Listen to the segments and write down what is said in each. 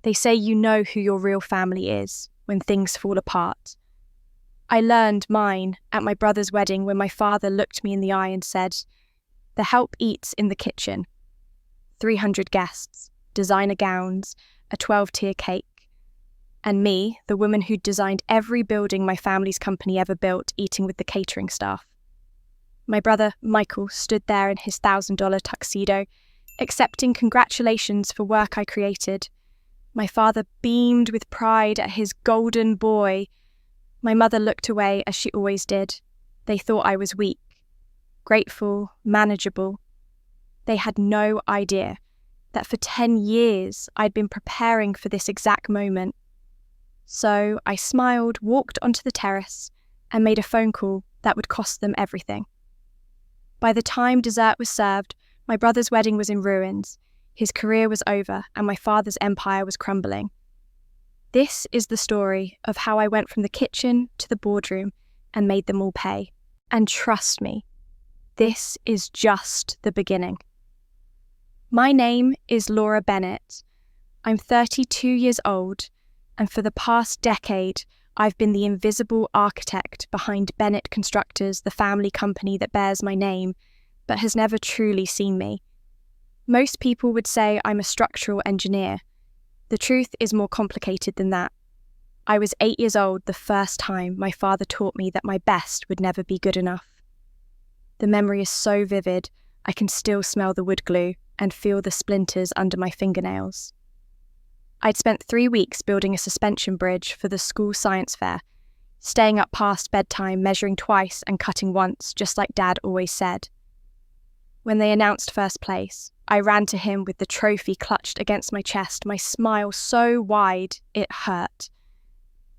They say you know who your real family is when things fall apart. I learned mine at my brother's wedding when my father looked me in the eye and said, "The help eats in the kitchen." 300 guests, designer gowns, a 12-tier cake. And me, the woman who'd designed every building my family's company ever built, eating with the catering staff. My brother, Michael, stood there in his $1,000 tuxedo, accepting congratulations for work I created. My father beamed with pride at his golden boy. My mother looked away as she always did. They thought I was weak, grateful, manageable. They had no idea that for 10 years I'd been preparing for this exact moment. So I smiled, walked onto the terrace, and made a phone call that would cost them everything. By the time dessert was served, my brother's wedding was in ruins. His career was over, and my father's empire was crumbling. This is the story of how I went from the kitchen to the boardroom and made them all pay. And trust me, this is just the beginning. My name is Laura Bennett. I'm 32 years old, and for the past decade, I've been the invisible architect behind Bennett Constructors, the family company that bears my name, but has never truly seen me. Most people would say I'm a structural engineer. The truth is more complicated than that. I was 8 years old the first time my father taught me that my best would never be good enough. The memory is so vivid, I can still smell the wood glue and feel the splinters under my fingernails. I'd spent 3 weeks building a suspension bridge for the school science fair, staying up past bedtime, measuring twice and cutting once, just like Dad always said. When they announced first place, I ran to him with the trophy clutched against my chest, my smile so wide it hurt.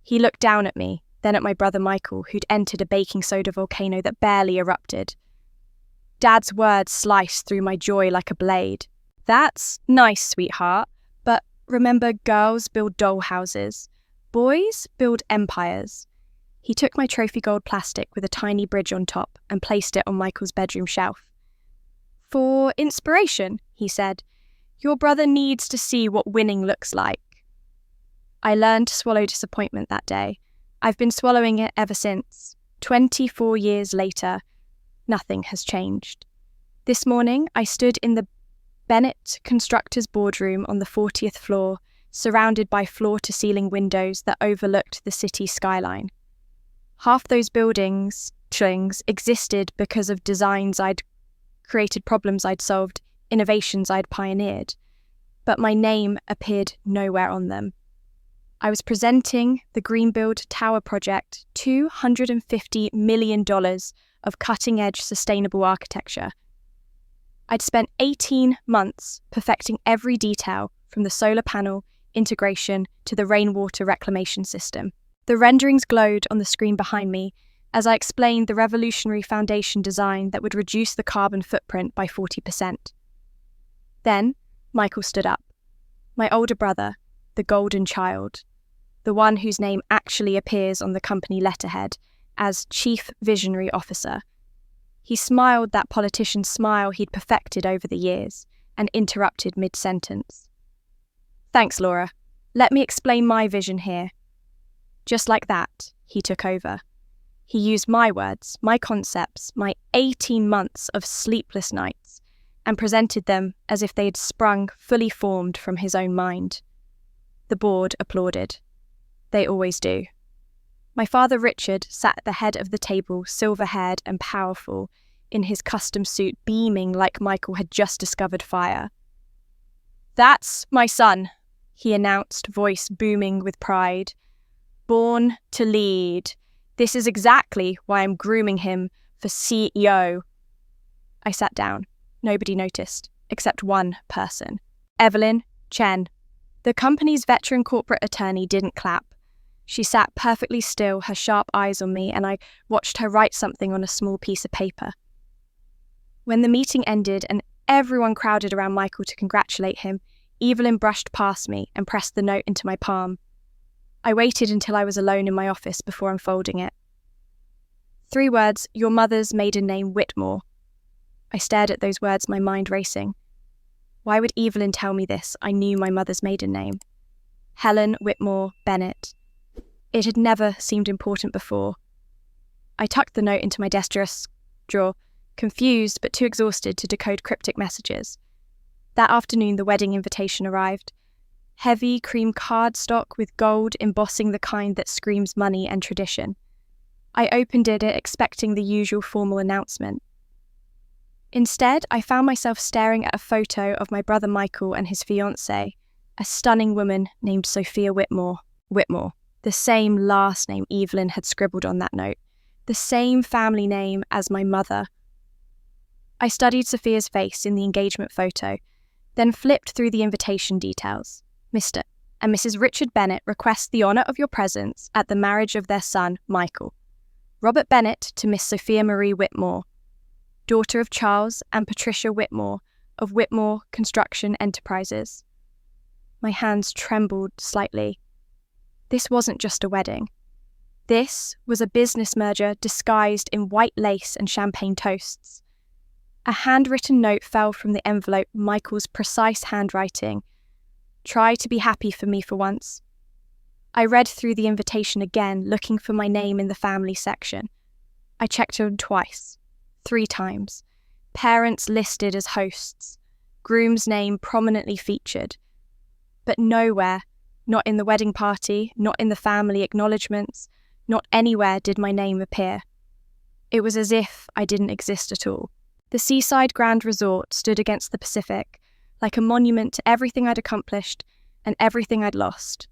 He looked down at me, then at my brother Michael, who'd entered a baking soda volcano that barely erupted. Dad's words sliced through my joy like a blade. "That's nice, sweetheart, but remember, girls build doll houses. Boys build empires." He took my trophy gold plastic with a tiny bridge on top and placed it on Michael's bedroom shelf. "For inspiration," he said. "Your brother needs to see what winning looks like." I learned to swallow disappointment that day. I've been swallowing it ever since. 24 years later, nothing has changed. This morning, I stood in the Bennett Constructors boardroom on the 40th floor, surrounded by floor-to-ceiling windows that overlooked the city skyline. Half those buildings existed because of designs I'd created, problems I'd solved, innovations I'd pioneered, but my name appeared nowhere on them. I was presenting the Greenbuild Tower project, $250 million of cutting-edge sustainable architecture. I'd spent 18 months perfecting every detail, from the solar panel integration to the rainwater reclamation system. The renderings glowed on the screen behind me as I explained the revolutionary foundation design that would reduce the carbon footprint by 40%. Then, Michael stood up. My older brother, the golden child, the one whose name actually appears on the company letterhead as Chief Visionary Officer. He smiled that politician's smile he'd perfected over the years and interrupted mid-sentence. "Thanks, Laura. Let me explain my vision here." Just like that, he took over. He used my words, my concepts, my 18 months of sleepless nights, and presented them as if they had sprung fully formed from his own mind. The board applauded. They always do. My father Richard sat at the head of the table, silver-haired and powerful, in his custom suit, beaming like Michael had just discovered fire. "That's my son," he announced, voice booming with pride. "Born to lead. This is exactly why I'm grooming him for CEO." I sat down. Nobody noticed, except one person. Evelyn Chen. The company's veteran corporate attorney didn't clap. She sat perfectly still, her sharp eyes on me, and I watched her write something on a small piece of paper. When the meeting ended and everyone crowded around Michael to congratulate him, Evelyn brushed past me and pressed the note into my palm. I waited until I was alone in my office before unfolding it. 3 words, your mother's maiden name Whitmore. I stared at those words, my mind racing. Why would Evelyn tell me this? I knew my mother's maiden name. Helen Whitmore Bennett. It had never seemed important before. I tucked the note into my desk drawer, confused but too exhausted to decode cryptic messages. That afternoon, the wedding invitation arrived. Heavy cream cardstock with gold embossing the kind that screams money and tradition. I opened it expecting the usual formal announcement. Instead, I found myself staring at a photo of my brother Michael and his fiancée, a stunning woman named Sophia Whitmore. The same last name Evelyn had scribbled on that note. The same family name as my mother. I studied Sophia's face in the engagement photo, then flipped through the invitation details. Mr. and Mrs. Richard Bennett request the honour of your presence at the marriage of their son, Michael. Robert Bennett to Miss Sophia Marie Whitmore, daughter of Charles and Patricia Whitmore of Whitmore Construction Enterprises. My hands trembled slightly. This wasn't just a wedding. This was a business merger disguised in white lace and champagne toasts. A handwritten note fell from the envelope, Michael's precise handwriting. Try to be happy for me for once. I read through the invitation again, looking for my name in the family section. I checked it twice, 3 times. Parents listed as hosts. Groom's name prominently featured. But nowhere, not in the wedding party, not in the family acknowledgements, not anywhere did my name appear. It was as if I didn't exist at all. The seaside Grand Resort stood against the Pacific, like a monument to everything I'd accomplished and everything I'd lost.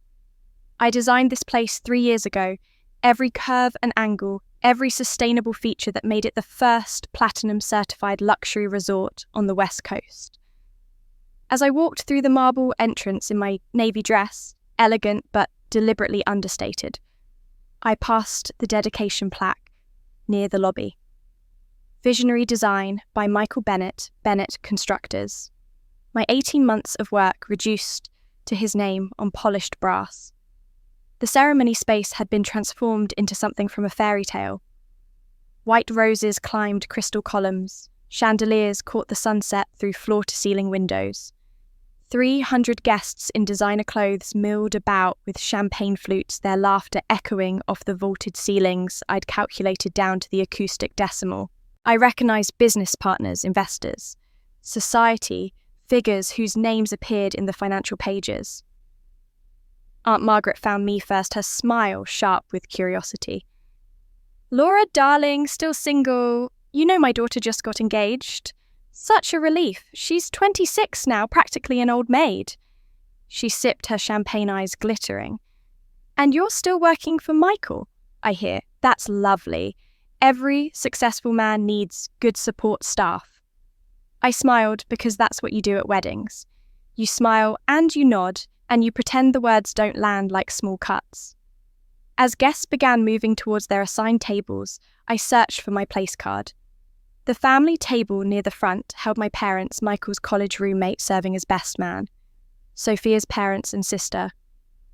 I designed this place 3 years ago, every curve and angle, every sustainable feature that made it the first platinum-certified luxury resort on the West Coast. As I walked through the marble entrance in my navy dress, elegant but deliberately understated, I passed the dedication plaque near the lobby. Visionary design by Michael Bennett, Bennett Constructors. My 18 months of work reduced to his name on polished brass. The ceremony space had been transformed into something from a fairy tale. White roses climbed crystal columns, chandeliers caught the sunset through floor-to-ceiling windows. 300 guests in designer clothes milled about with champagne flutes, their laughter echoing off the vaulted ceilings I'd calculated down to the acoustic decimal. I recognised business partners, investors, society, figures whose names appeared in the financial pages. Aunt Margaret found me first, her smile sharp with curiosity. "Laura, darling, still single. You know my daughter just got engaged. Such a relief. She's 26 now, practically an old maid." She sipped, her champagne eyes glittering. "And you're still working for Michael, I hear. That's lovely. Every successful man needs good support staff." I smiled because that's what you do at weddings. You smile and you nod, and you pretend the words don't land like small cuts. As guests began moving towards their assigned tables, I searched for my place card. The family table near the front held my parents, Michael's college roommate serving as best man, Sophia's parents and sister.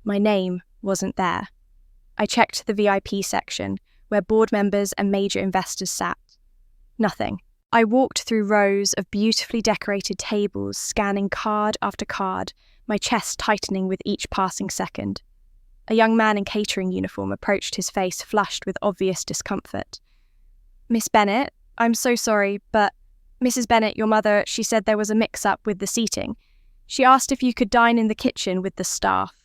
My name wasn't there. I checked the VIP section, where board members and major investors sat. Nothing. I walked through rows of beautifully decorated tables, scanning card after card, my chest tightening with each passing second. A young man in catering uniform approached, his face flushed with obvious discomfort. "Miss Bennett, I'm so sorry, but Mrs. Bennett, your mother, she said there was a mix-up with the seating. She asked if you could dine in the kitchen with the staff."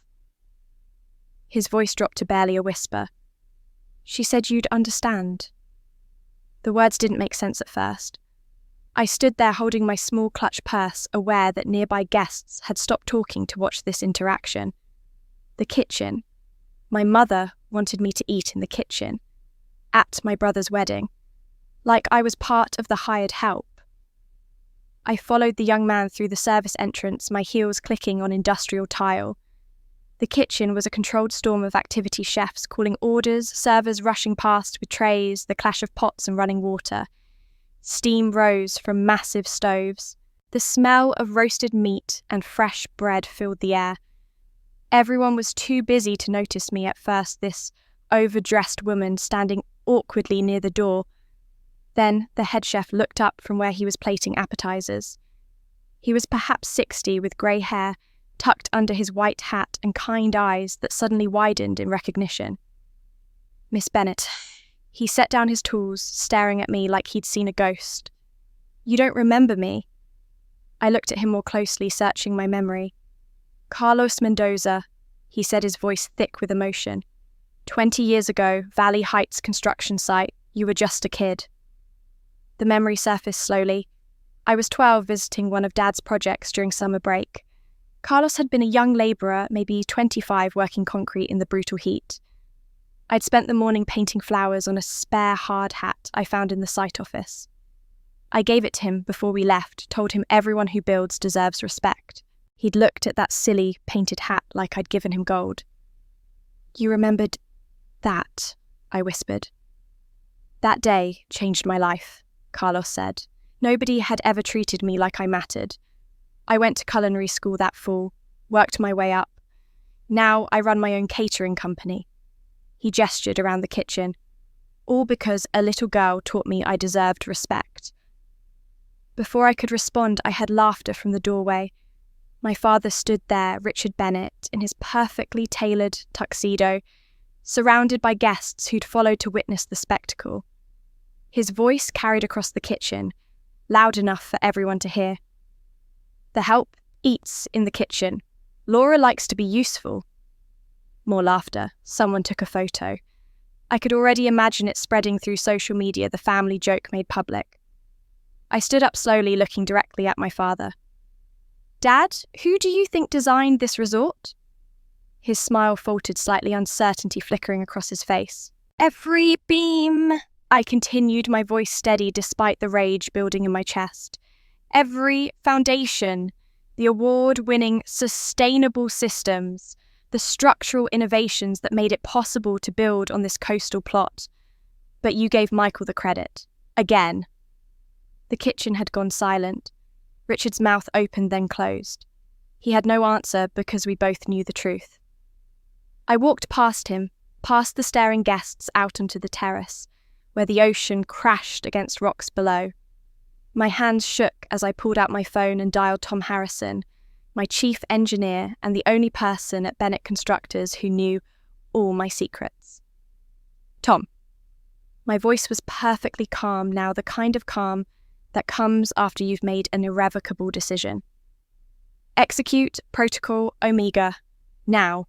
His voice dropped to barely a whisper. "She said you'd understand." The words didn't make sense at first. I stood there holding my small clutch purse, aware that nearby guests had stopped talking to watch this interaction. The kitchen. My mother wanted me to eat in the kitchen. At my brother's wedding. Like I was part of the hired help. I followed the young man through the service entrance, my heels clicking on industrial tile. The kitchen was a controlled storm of activity chefs calling orders, servers rushing past with trays, the clash of pots and running water. Steam rose from massive stoves. The smell of roasted meat and fresh bread filled the air. Everyone was too busy to notice me at first, this overdressed woman standing awkwardly near the door. Then the head chef looked up from where he was plating appetizers. He was perhaps 60 with grey hair, tucked under his white hat and kind eyes that suddenly widened in recognition. "Miss Bennet." He set down his tools, staring at me like he'd seen a ghost. "You don't remember me?" I looked at him more closely, searching my memory. "Carlos Mendoza," he said, his voice thick with emotion. 20 years ago, Valley Heights construction site, you were just a kid." The memory surfaced slowly. I was 12, visiting one of Dad's projects during summer break. Carlos had been a young labourer, maybe 25, working concrete in the brutal heat. I'd spent the morning painting flowers on a spare hard hat I found in the site office. I gave it to him before we left, told him everyone who builds deserves respect. He'd looked at that silly, painted hat like I'd given him gold. "You remembered that," I whispered. "That day changed my life," Carlos said. "Nobody had ever treated me like I mattered. I went to culinary school that fall, worked my way up. Now I run my own catering company." He gestured around the kitchen. "All because a little girl taught me I deserved respect." Before I could respond, I heard laughter from the doorway. My father stood there, Richard Bennet, in his perfectly tailored tuxedo, surrounded by guests who'd followed to witness the spectacle. His voice carried across the kitchen, loud enough for everyone to hear. "The help eats in the kitchen. Laura likes to be useful." More laughter. Someone took a photo. I could already imagine it spreading through social media, the family joke made public. I stood up slowly, looking directly at my father. "Dad, who do you think designed this resort?" His smile faltered slightly, uncertainty flickering across his face. "Every beam," I continued, my voice steady despite the rage building in my chest. "Every foundation, the award-winning sustainable systems, the structural innovations that made it possible to build on this coastal plot. But you gave Michael the credit. Again." The kitchen had gone silent. Richard's mouth opened, then closed. He had no answer because we both knew the truth. I walked past him, past the staring guests out onto the terrace, where the ocean crashed against rocks below. My hands shook as I pulled out my phone and dialed Tom Harrison, my chief engineer and the only person at Bennett Constructors who knew all my secrets. "Tom." My voice was perfectly calm now, the kind of calm that comes after you've made an irrevocable decision. "Execute Protocol Omega, now."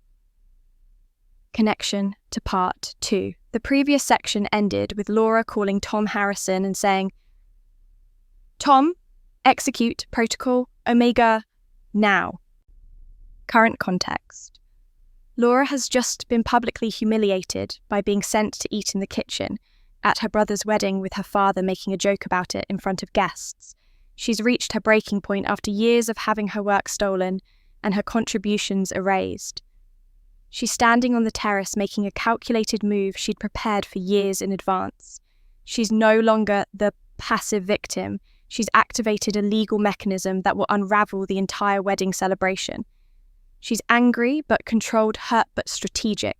Connection to Part 2. The previous section ended with Laura calling Tom Harrison and saying, "Tom, execute Protocol Omega, now." Current context. Laura has just been publicly humiliated by being sent to eat in the kitchen at her brother's wedding, with her father making a joke about it in front of guests. She's reached her breaking point after years of having her work stolen and her contributions erased. She's standing on the terrace making a calculated move she'd prepared for years in advance. She's no longer the passive victim. She's activated a legal mechanism that will unravel the entire wedding celebration. She's angry but controlled, hurt but strategic.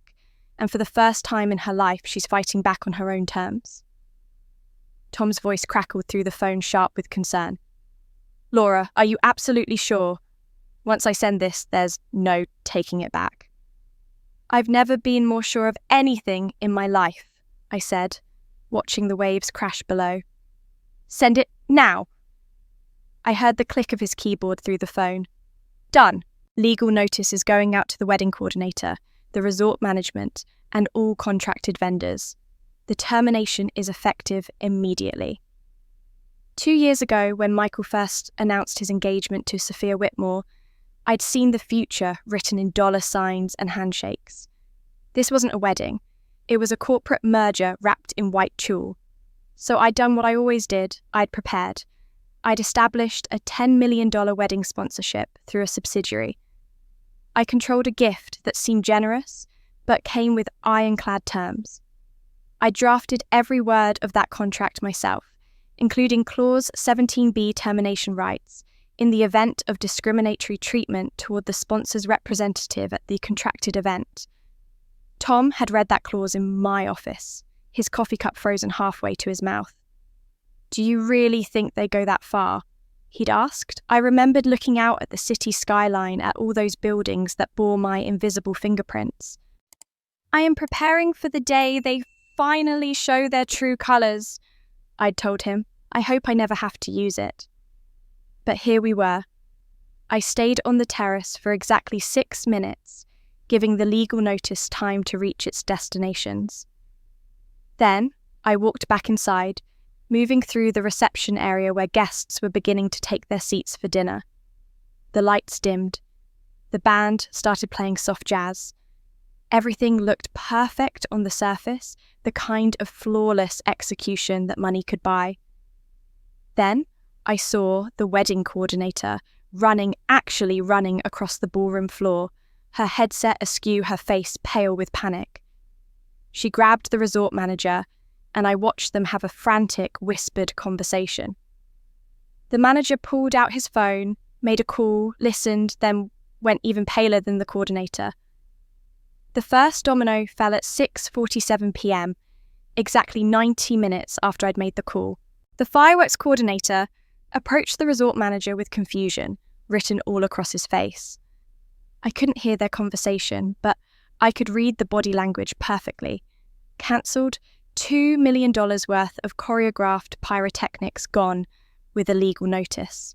And for the first time in her life, she's fighting back on her own terms. Tom's voice crackled through the phone, sharp with concern. "Laura, are you absolutely sure? Once I send this, there's no taking it back." "I've never been more sure of anything in my life," I said, watching the waves crash below. "Send it now." I heard the click of his keyboard through the phone. "Done. Legal notice is going out to the wedding coordinator, the resort management, and all contracted vendors. The termination is effective immediately." 2 years ago, when Michael first announced his engagement to Sophia Whitmore, I'd seen the future written in dollar signs and handshakes. This wasn't a wedding. It was a corporate merger wrapped in white tulle. So I'd done what I always did. I'd prepared. I'd established a $10 million wedding sponsorship through a subsidiary. I controlled a gift that seemed generous, but came with ironclad terms. I drafted every word of that contract myself, including Clause 17B termination rights, in the event of discriminatory treatment toward the sponsor's representative at the contracted event. Tom had read that clause in my office, his coffee cup frozen halfway to his mouth. "Do you really think they go that far?" he'd asked. I remembered looking out at the city skyline at all those buildings that bore my invisible fingerprints. I am preparing for the day they finally show their true colours, I'd told him. I hope I never have to use it. But here we were. I stayed on the terrace for exactly 6 minutes, giving the legal notice time to reach its destinations. Then I walked back inside, moving through the reception area where guests were beginning to take their seats for dinner. The lights dimmed. The band started playing soft jazz. Everything looked perfect on the surface, the kind of flawless execution that money could buy. Then I saw the wedding coordinator actually running across the ballroom floor, her headset askew, her face pale with panic. She grabbed the resort manager, and I watched them have a frantic, whispered conversation. The manager pulled out his phone, made a call, listened, then went even paler than the coordinator. The first domino fell at 6:47 p.m., exactly 90 minutes after I'd made the call. The fireworks coordinator approached the resort manager with confusion written all across his face. I couldn't hear their conversation, but I could read the body language perfectly. Cancelled, $2 million worth of choreographed pyrotechnics gone with a legal notice.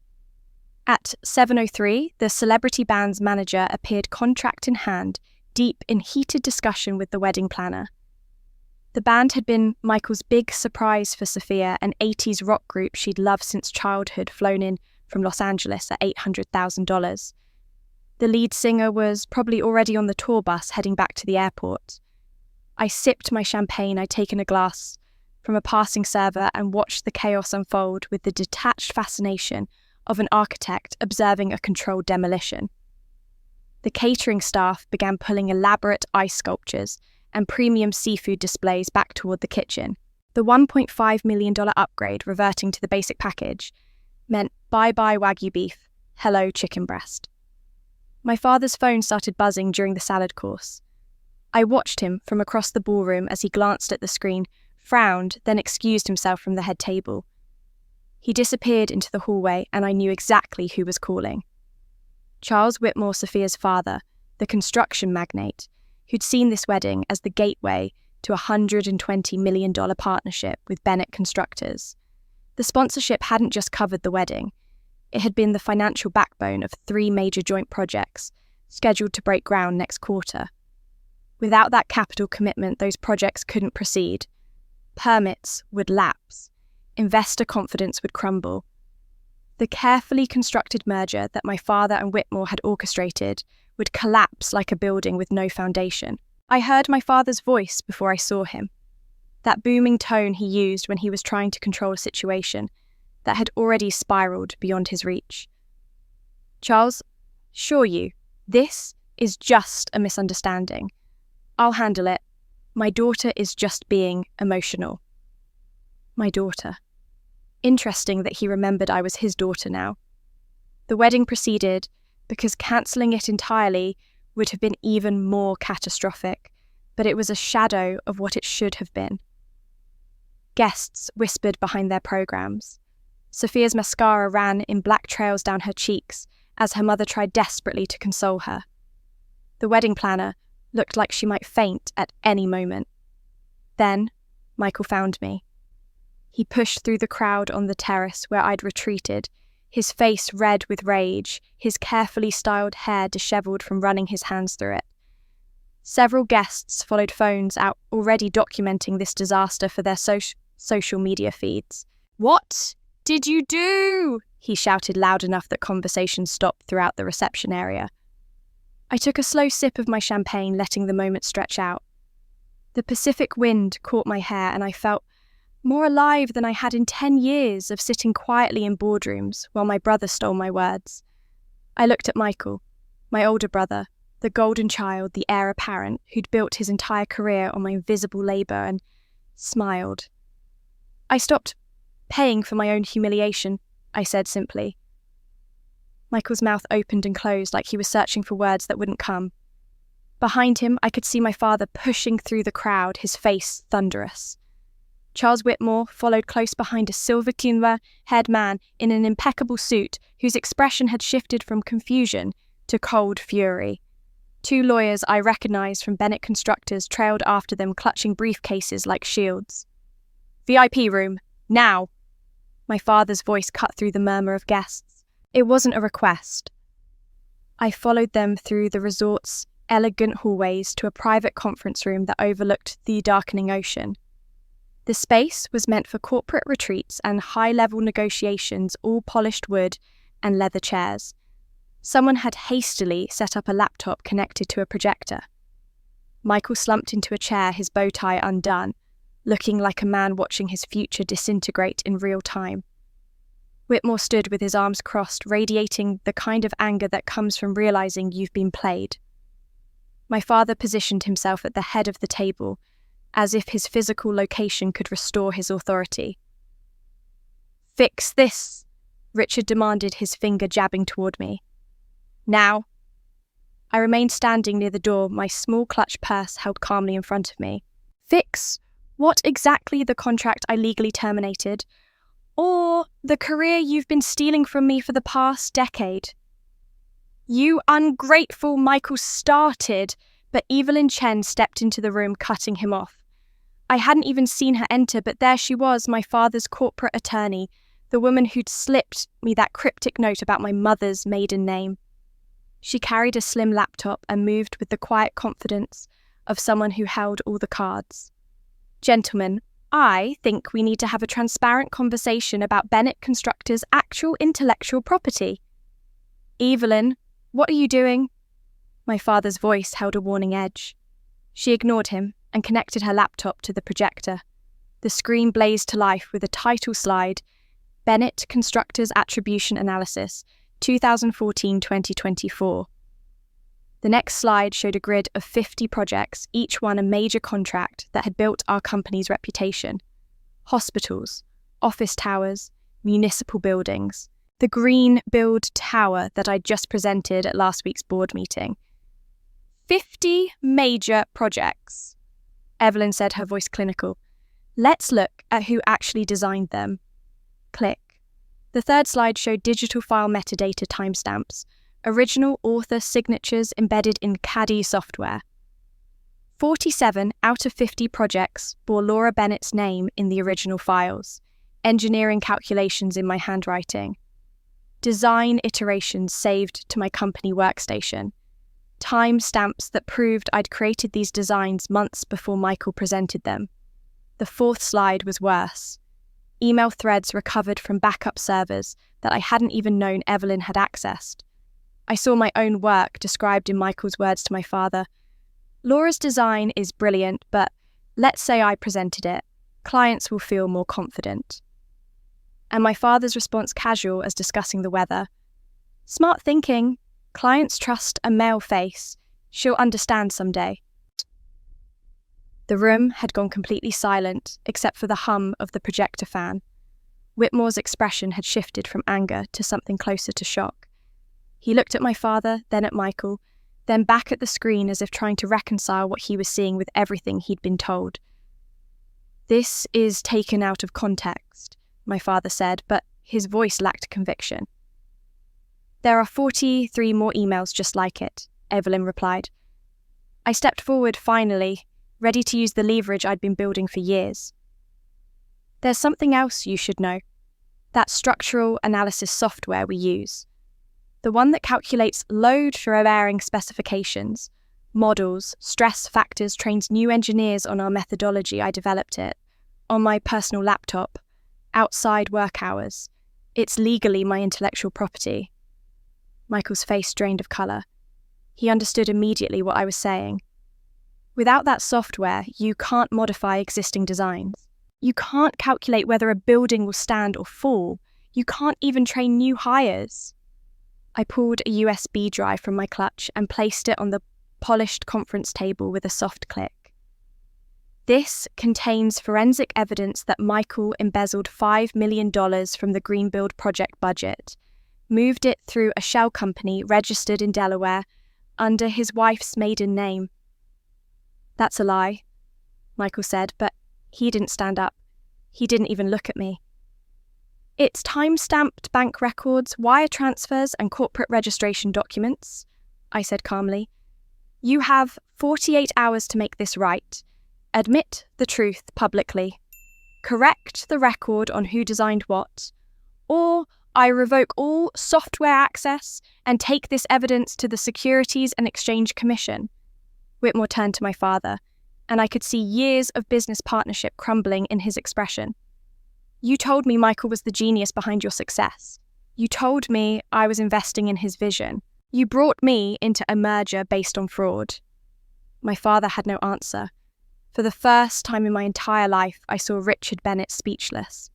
At 7:03, the celebrity band's manager appeared contract in hand, deep in heated discussion with the wedding planner. The band had been Michael's big surprise for Sophia, an 80s rock group she'd loved since childhood, flown in from Los Angeles at $800,000. The lead singer was probably already on the tour bus heading back to the airport. I sipped my champagne I'd taken a glass from a passing server and watched the chaos unfold with the detached fascination of an architect observing a controlled demolition. The catering staff began pulling elaborate ice sculptures and premium seafood displays back toward the kitchen. The $1.5 million upgrade reverting to the basic package meant bye-bye Wagyu beef, hello chicken breast. My father's phone started buzzing during the salad course. I watched him from across the ballroom as he glanced at the screen, frowned, then excused himself from the head table. He disappeared into the hallway, and I knew exactly who was calling. Charles Whitmore, Sophia's father, the construction magnate, who'd seen this wedding as the gateway to a $120 million partnership with Bennett Constructors. The sponsorship hadn't just covered the wedding. It had been the financial backbone of 3 major joint projects, scheduled to break ground next quarter. Without that capital commitment, those projects couldn't proceed. Permits would lapse. Investor confidence would crumble. The carefully constructed merger that my father and Whitmore had orchestrated would collapse like a building with no foundation. I heard my father's voice before I saw him. That booming tone he used when he was trying to control a situation that had already spiraled beyond his reach. Charles, assure you, this is just a misunderstanding. I'll handle it. My daughter is just being emotional. My daughter. Interesting that he remembered I was his daughter now. The wedding proceeded because cancelling it entirely would have been even more catastrophic, but it was a shadow of what it should have been. Guests whispered behind their programs. Sophia's mascara ran in black trails down her cheeks as her mother tried desperately to console her. The wedding planner looked like she might faint at any moment. Then Michael found me. He pushed through the crowd on the terrace where I'd retreated, his face red with rage, his carefully styled hair dishevelled from running his hands through it. Several guests followed phones out already documenting this disaster for their social media feeds. "What did you do?" he shouted loud enough that conversation stopped throughout the reception area. I took a slow sip of my champagne, letting the moment stretch out. The Pacific wind caught my hair and I felt more alive than I had in 10 years of sitting quietly in boardrooms while my brother stole my words. I looked at Michael, my older brother, the golden child, the heir apparent, who'd built his entire career on my invisible labour, and smiled. "I stopped paying for my own humiliation," I said simply. Michael's mouth opened and closed like he was searching for words that wouldn't come. Behind him, I could see my father pushing through the crowd, his face thunderous. Charles Whitmore followed close behind a silver-haired man in an impeccable suit whose expression had shifted from confusion to cold fury. Two lawyers I recognized from Bennett Constructors trailed after them, clutching briefcases like shields. "VIP room, now!" My father's voice cut through the murmur of guests. It wasn't a request. I followed them through the resort's elegant hallways to a private conference room that overlooked the darkening ocean. The space was meant for corporate retreats and high-level negotiations, all polished wood and leather chairs. Someone had hastily set up a laptop connected to a projector. Michael slumped into a chair, his bow tie undone, looking like a man watching his future disintegrate in real time. Whitmore stood with his arms crossed, radiating the kind of anger that comes from realizing you've been played. My father positioned himself at the head of the table, as if his physical location could restore his authority. "Fix this," Richard demanded, his finger jabbing toward me. "Now." I remained standing near the door, my small clutch purse held calmly in front of me. "Fix what exactly? The contract I legally terminated? Or the career you've been stealing from me for the past decade?" "You ungrateful," Michael started, but Evelyn Chen stepped into the room, cutting him off. I hadn't even seen her enter, but there she was, my father's corporate attorney, the woman who'd slipped me that cryptic note about my mother's maiden name. She carried a slim laptop and moved with the quiet confidence of someone who held all the cards. "Gentlemen, I think we need to have a transparent conversation about Bennett Constructors' actual intellectual property." "Evelyn, what are you doing?" My father's voice held a warning edge. She ignored him and connected her laptop to the projector. The screen blazed to life with a title slide, Bennett Constructors Attribution Analysis, 2014-2024. The next slide showed a grid of 50 projects, each one a major contract that had built our company's reputation. Hospitals, office towers, municipal buildings. The green build tower that I'd just presented at last week's board meeting. 50 major projects, Evelyn said, her voice clinical. "Let's look at who actually designed them." Click. The third slide showed digital file metadata timestamps, original author signatures embedded in CAD software. 47 out of 50 projects bore Laura Bennett's name in the original files, engineering calculations in my handwriting. Design iterations saved to my company workstation. Timestamps that proved I'd created these designs months before Michael presented them. The fourth slide was worse. Email threads recovered from backup servers that I hadn't even known Evelyn had accessed. I saw my own work described in Michael's words to my father. "Laura's design is brilliant, but let's say I presented it. Clients will feel more confident." And my father's response casual as discussing the weather. "Smart thinking. Clients trust a male face. She'll understand someday." The room had gone completely silent, except for the hum of the projector fan. Whitmore's expression had shifted from anger to something closer to shock. He looked at my father, then at Michael, then back at the screen as if trying to reconcile what he was seeing with everything he'd been told. "This is taken out of context," my father said, but his voice lacked conviction. "There are 43 more emails just like it," Evelyn replied. I stepped forward finally, ready to use the leverage I'd been building for years. "There's something else you should know. That structural analysis software we use. The one that calculates load-bearing specifications, models, stress factors, trains new engineers on our methodology. I developed it on my personal laptop, outside work hours. It's legally my intellectual property." Michael's face drained of colour. He understood immediately what I was saying. Without that software, you can't modify existing designs. You can't calculate whether a building will stand or fall. You can't even train new hires. I pulled a USB drive from my clutch and placed it on the polished conference table with a soft click. "This contains forensic evidence that Michael embezzled $5 million from the Greenbuild project budget, moved it through a shell company registered in Delaware under his wife's maiden name." "That's a lie," Michael said, but he didn't stand up. He didn't even look at me. It's time-stamped bank records, wire transfers, and corporate registration documents, I said calmly. You have 48 hours to make this right. Admit the truth publicly. Correct the record on who designed what. Or I revoke all software access and take this evidence to the Securities and Exchange Commission. Whitmore turned to my father, and I could see years of business partnership crumbling in his expression. You told me Michael was the genius behind your success. You told me I was investing in his vision. You brought me into a merger based on fraud. My father had no answer. For the first time in my entire life, I saw Richard Bennett speechless.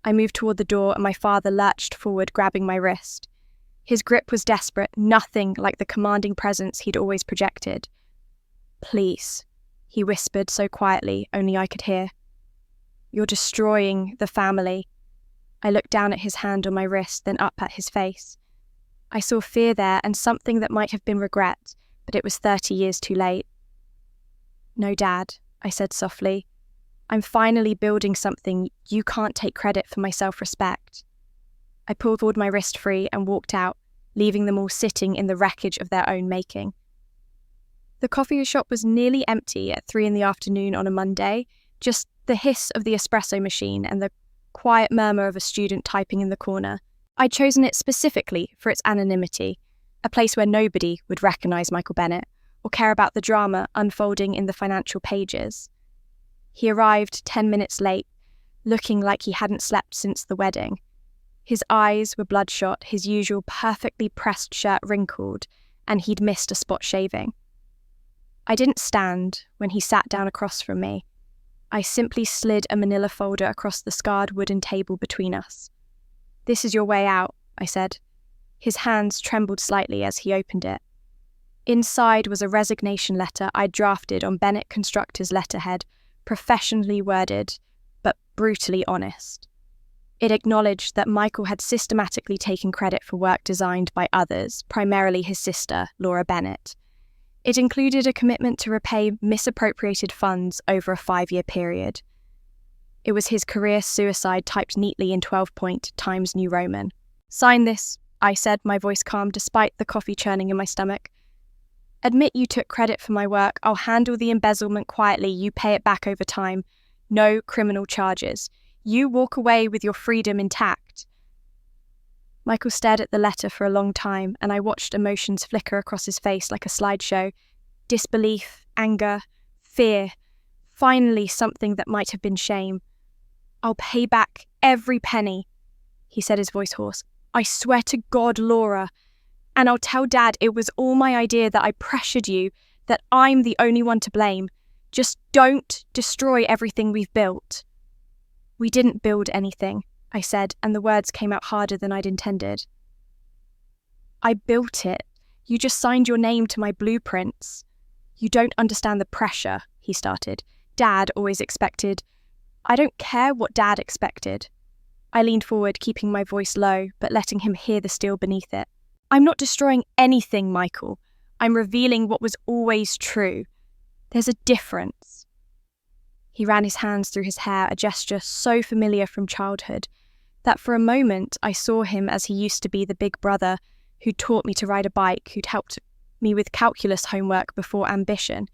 I moved toward the door and my father lurched forward, grabbing my wrist. His grip was desperate, nothing like the commanding presence he'd always projected. Please, he whispered so quietly, only I could hear. You're destroying the family. I looked down at his hand on my wrist, then up at his face. I saw fear there and something that might have been regret, but it was 30 years too late. No, Dad, I said softly. I'm finally building something. You can't take credit for my self-respect. I pulled my wrist free and walked out, leaving them all sitting in the wreckage of their own making. The coffee shop was nearly empty at 3 p.m. on a Monday, just the hiss of the espresso machine and the quiet murmur of a student typing in the corner. I'd chosen it specifically for its anonymity, a place where nobody would recognise Michael Bennett or care about the drama unfolding in the financial pages. He arrived 10 minutes late, looking like he hadn't slept since the wedding. His eyes were bloodshot, his usual perfectly pressed shirt wrinkled, and he'd missed a spot shaving. I didn't stand when he sat down across from me. I simply slid a manila folder across the scarred wooden table between us. This is your way out, I said. His hands trembled slightly as he opened it. Inside was a resignation letter I'd drafted on Bennett Constructors' letterhead, professionally worded, but brutally honest. It acknowledged that Michael had systematically taken credit for work designed by others, primarily his sister, Laura Bennett. It included a commitment to repay misappropriated funds over a 5-year period. It was his career suicide typed neatly in 12-point Times New Roman. Sign this, I said, my voice calm despite the coffee churning in my stomach. Admit you took credit for my work. I'll handle the embezzlement quietly. You pay it back over time. No criminal charges. You walk away with your freedom intact. Michael stared at the letter for a long time, and I watched emotions flicker across his face like a slideshow. Disbelief, anger, fear. Finally, something that might have been shame. I'll pay back every penny, he said, his voice hoarse. I swear to God, Laura. And I'll tell Dad it was all my idea, that I pressured you, that I'm the only one to blame. Just don't destroy everything we've built. We didn't build anything, I said, and the words came out harder than I'd intended. I built it. You just signed your name to my blueprints. You don't understand the pressure, he started. Dad always expected. I don't care what Dad expected. I leaned forward, keeping my voice low, but letting him hear the steel beneath it. I'm not destroying anything, Michael. I'm revealing what was always true. There's a difference. He ran his hands through his hair, a gesture so familiar from childhood, that for a moment I saw him as he used to be, the big brother who'd taught me to ride a bike, who'd helped me with calculus homework before ambition,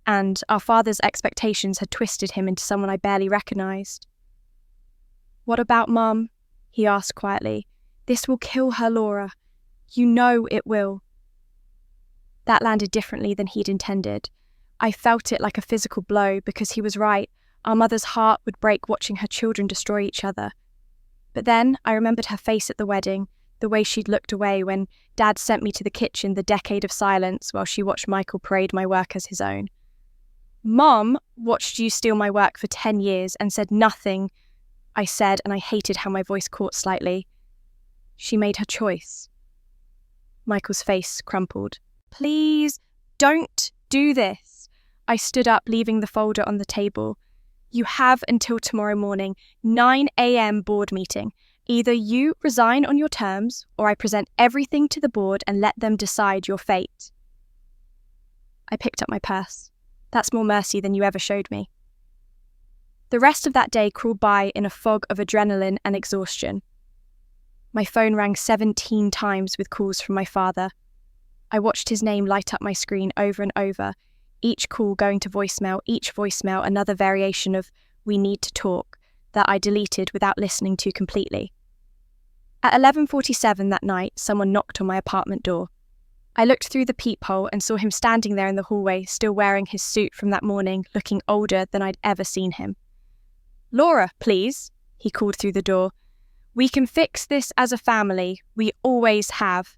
and our father's expectations had twisted him into someone I barely recognised. What about Mum? He asked quietly. This will kill her, Laura. You know it will. That landed differently than he'd intended. I felt it like a physical blow because he was right. Our mother's heart would break watching her children destroy each other. But then I remembered her face at the wedding, the way she'd looked away when Dad sent me to the kitchen, the decade of silence, while she watched Michael parade my work as his own. Mom watched you steal my work for 10 years and said nothing, I said, and I hated how my voice caught slightly. She made her choice. Michael's face crumpled. Please, don't do this. I stood up, leaving the folder on the table. You have until tomorrow morning, 9 a.m. board meeting. Either you resign on your terms, or I present everything to the board and let them decide your fate. I picked up my purse. That's more mercy than you ever showed me. The rest of that day crawled by in a fog of adrenaline and exhaustion. My phone rang 17 times with calls from my father. I watched his name light up my screen over and over, each call going to voicemail, each voicemail another variation of "we need to talk" that I deleted without listening to completely. At 11:47 that night, someone knocked on my apartment door. I looked through the peephole and saw him standing there in the hallway, still wearing his suit from that morning, looking older than I'd ever seen him. "Laura, please," he called through the door. "We can fix this as a family. We always have."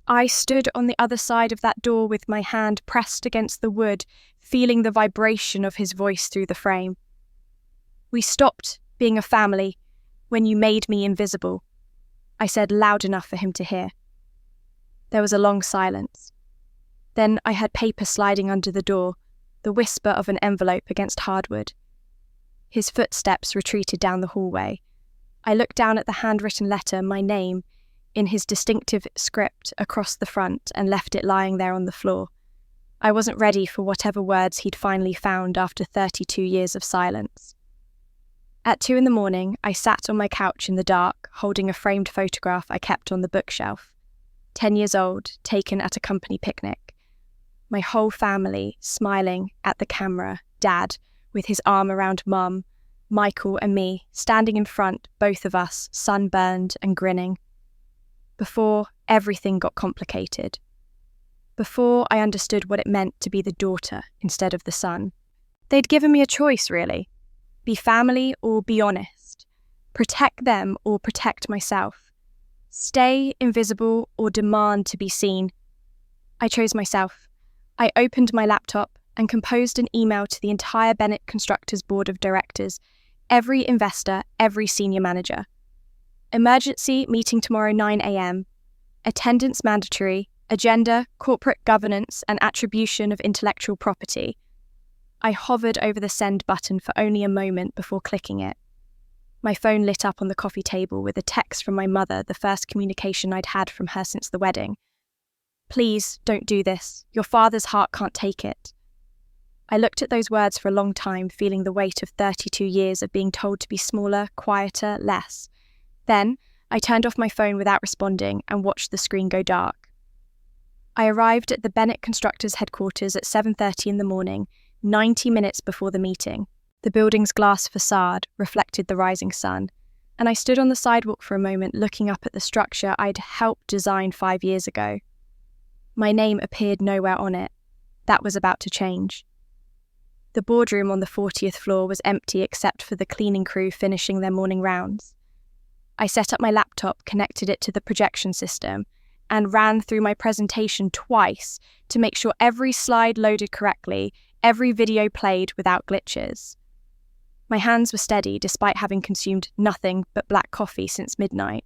I stood on the other side of that door with my hand pressed against the wood, feeling the vibration of his voice through the frame. "We stopped being a family when you made me invisible," I said loud enough for him to hear. There was a long silence. Then I heard paper sliding under the door, the whisper of an envelope against hardwood. His footsteps retreated down the hallway. I looked down at the handwritten letter, my name, in his distinctive script across the front, and left it lying there on the floor. I wasn't ready for whatever words he'd finally found after 32 years of silence. At 2 a.m, I sat on my couch in the dark, holding a framed photograph I kept on the bookshelf. 10 years old, taken at a company picnic. My whole family smiling at the camera, Dad, with his arm around Mum, Michael and me, standing in front, both of us, sunburned and grinning. Before everything got complicated. Before I understood what it meant to be the daughter instead of the son. They'd given me a choice, really. Be family or be honest. Protect them or protect myself. Stay invisible or demand to be seen. I chose myself. I opened my laptop and composed an email to the entire Bennett Constructors Board of Directors, every investor, every senior manager. Emergency meeting tomorrow 9 a.m. Attendance mandatory. Agenda, corporate governance and attribution of intellectual property. I hovered over the send button for only a moment before clicking it. My phone lit up on the coffee table with a text from my mother, the first communication I'd had from her since the wedding. "Please, don't do this. Your father's heart can't take it." I looked at those words for a long time, feeling the weight of 32 years of being told to be smaller, quieter, less. Then, I turned off my phone without responding and watched the screen go dark. I arrived at the Bennett Constructors headquarters at 7:30 in the morning, 90 minutes before the meeting. The building's glass facade reflected the rising sun, and I stood on the sidewalk for a moment looking up at the structure I'd helped design 5 years ago. My name appeared nowhere on it. That was about to change. The boardroom on the 40th floor was empty except for the cleaning crew finishing their morning rounds. I set up my laptop, connected it to the projection system, and ran through my presentation twice to make sure every slide loaded correctly, every video played without glitches. My hands were steady despite having consumed nothing but black coffee since midnight.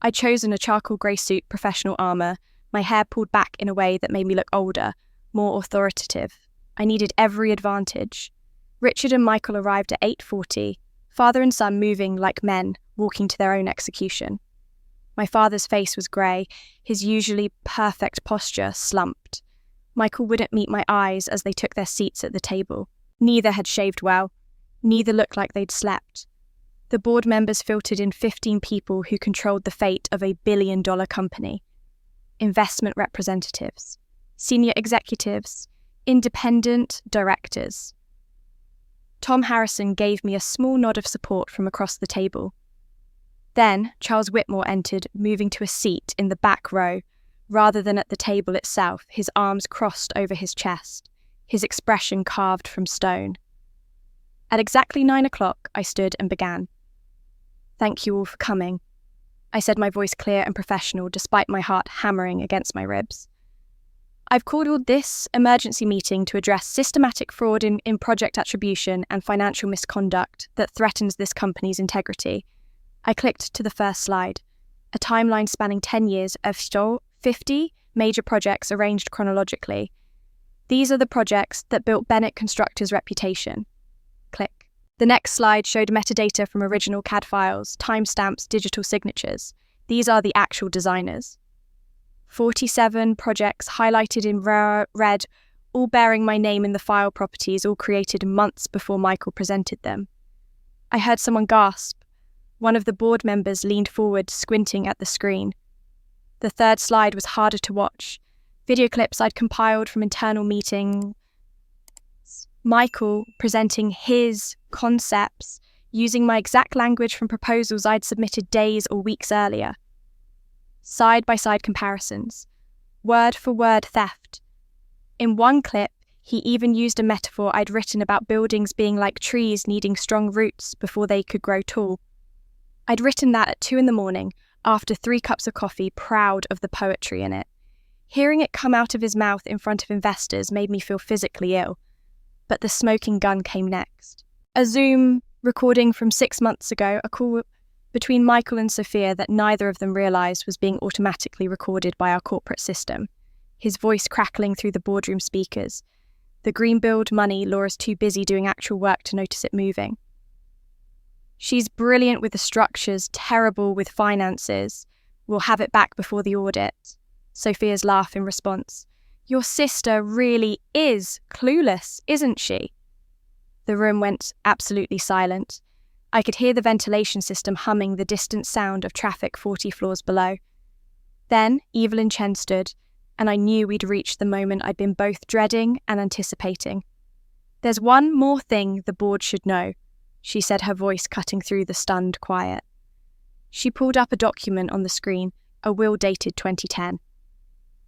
I'd chosen a charcoal grey suit, professional armour, my hair pulled back in a way that made me look older, more authoritative. I needed every advantage. Richard and Michael arrived at 8:40, father and son moving like men, walking to their own execution. My father's face was grey, his usually perfect posture slumped. Michael wouldn't meet my eyes as they took their seats at the table. Neither had shaved well. Neither looked like they'd slept. The board members filtered in 15 people who controlled the fate of a billion-dollar company. Investment representatives, senior executives, independent directors. Tom Harrison gave me a small nod of support from across the table. Then Charles Whitmore entered, moving to a seat in the back row, rather than at the table itself, his arms crossed over his chest, his expression carved from stone. At exactly 9 o'clock, I stood and began. "Thank you all for coming," I said, my voice clear and professional, despite my heart hammering against my ribs. "I've called this emergency meeting to address systematic fraud in project attribution and financial misconduct that threatens this company's integrity." I clicked to the first slide, a timeline spanning 10 years of 50 major projects arranged chronologically. These are the projects that built Bennett Constructors' reputation. Click. The next slide showed metadata from original CAD files, timestamps, digital signatures. These are the actual designers. 47 projects highlighted in red, all bearing my name in the file properties, all created months before Michael presented them. I heard someone gasp. One of the board members leaned forward, squinting at the screen. The third slide was harder to watch. Video clips I'd compiled from internal meetings. Michael presenting his concepts using my exact language from proposals I'd submitted days or weeks earlier. Side-by-side comparisons. Word-for-word theft. In one clip, he even used a metaphor I'd written about buildings being like trees needing strong roots before they could grow tall. I'd written that at 2 a.m, after 3 cups of coffee, proud of the poetry in it. Hearing it come out of his mouth in front of investors made me feel physically ill. But the smoking gun came next. A Zoom recording from 6 months ago, a call between Michael and Sophia that neither of them realised was being automatically recorded by our corporate system. His voice crackling through the boardroom speakers. The green-billed money Laura's too busy doing actual work to notice it moving. She's brilliant with the structures, terrible with finances. We'll have it back before the audit. Sophia's laugh in response. Your sister really is clueless, isn't she? The room went absolutely silent. I could hear the ventilation system humming the distant sound of traffic 40 floors below. Then Evelyn Chen stood, and I knew we'd reached the moment I'd been both dreading and anticipating. There's one more thing the board should know, she said, her voice cutting through the stunned quiet. She pulled up a document on the screen, a will dated 2010.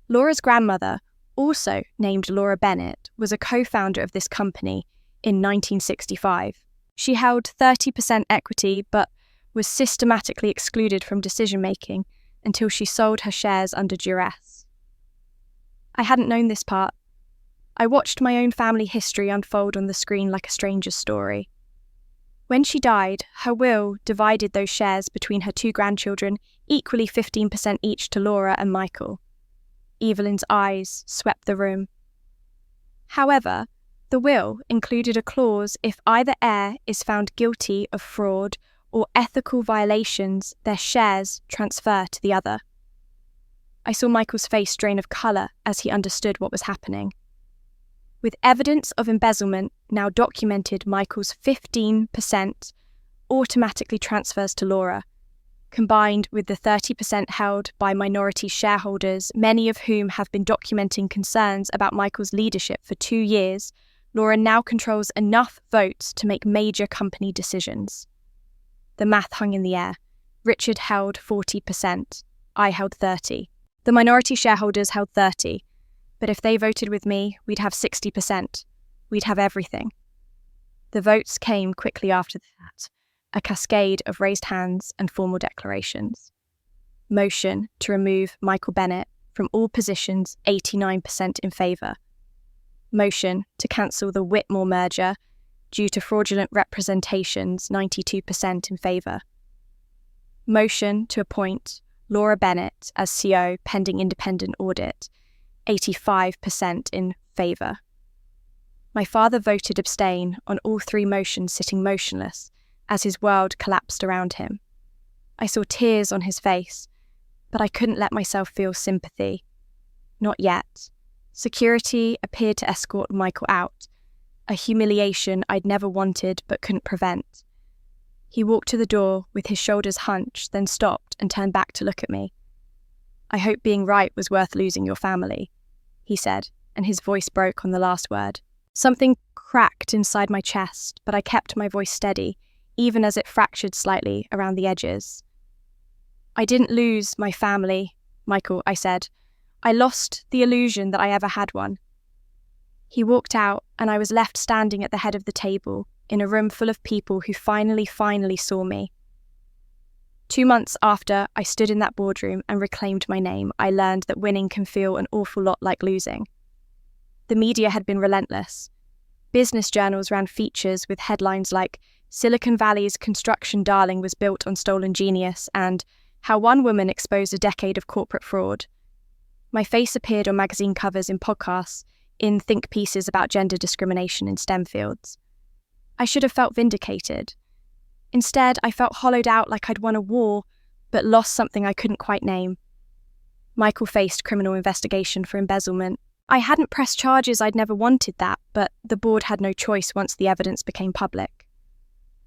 Laura's grandmother, also named Laura Bennett, was a co-founder of this company in 1965. She held 30% equity but was systematically excluded from decision-making until she sold her shares under duress. I hadn't known this part. I watched my own family history unfold on the screen like a stranger's story. When she died, her will divided those shares between her 2 grandchildren, equally 15% each to Laura and Michael. Evelyn's eyes swept the room. However, the will included a clause if either heir is found guilty of fraud or ethical violations, their shares transfer to the other. I saw Michael's face drain of colour as he understood what was happening. With evidence of embezzlement now documented, Michael's 15% automatically transfers to Laura, combined with the 30% held by minority shareholders, many of whom have been documenting concerns about Michael's leadership for 2 years. Laura now controls enough votes to make major company decisions. The math hung in the air. Richard held 40%. I held 30%. The minority shareholders held 30%. But if they voted with me, we'd have 60%. We'd have everything. The votes came quickly after that, a cascade of raised hands and formal declarations. Motion to remove Michael Bennett from all positions, 89% in favour. Motion to cancel the Whitmore merger due to fraudulent representations, 92% in favour. Motion to appoint Laura Bennett as CO pending independent audit, 85% in favour. My father voted abstain on all 3 motions, sitting motionless as his world collapsed around him. I saw tears on his face, but I couldn't let myself feel sympathy. Not yet. Security appeared to escort Michael out, a humiliation I'd never wanted but couldn't prevent. He walked to the door with his shoulders hunched, then stopped and turned back to look at me. I hope being right was worth losing your family, he said, and his voice broke on the last word. Something cracked inside my chest, but I kept my voice steady, even as it fractured slightly around the edges. I didn't lose my family, Michael, I said. I lost the illusion that I ever had one. He walked out, and I was left standing at the head of the table, in a room full of people who finally saw me. 2 months after I stood in that boardroom and reclaimed my name, I learned that winning can feel an awful lot like losing. The media had been relentless. Business journals ran features with headlines like Silicon Valley's construction darling was built on stolen genius and how one woman exposed a decade of corporate fraud. My face appeared on magazine covers, in podcasts, in think pieces about gender discrimination in STEM fields. I should have felt vindicated. Instead, I felt hollowed out like I'd won a war, but lost something I couldn't quite name. Michael faced criminal investigation for embezzlement, I hadn't pressed charges, I'd never wanted that, but the board had no choice once the evidence became public.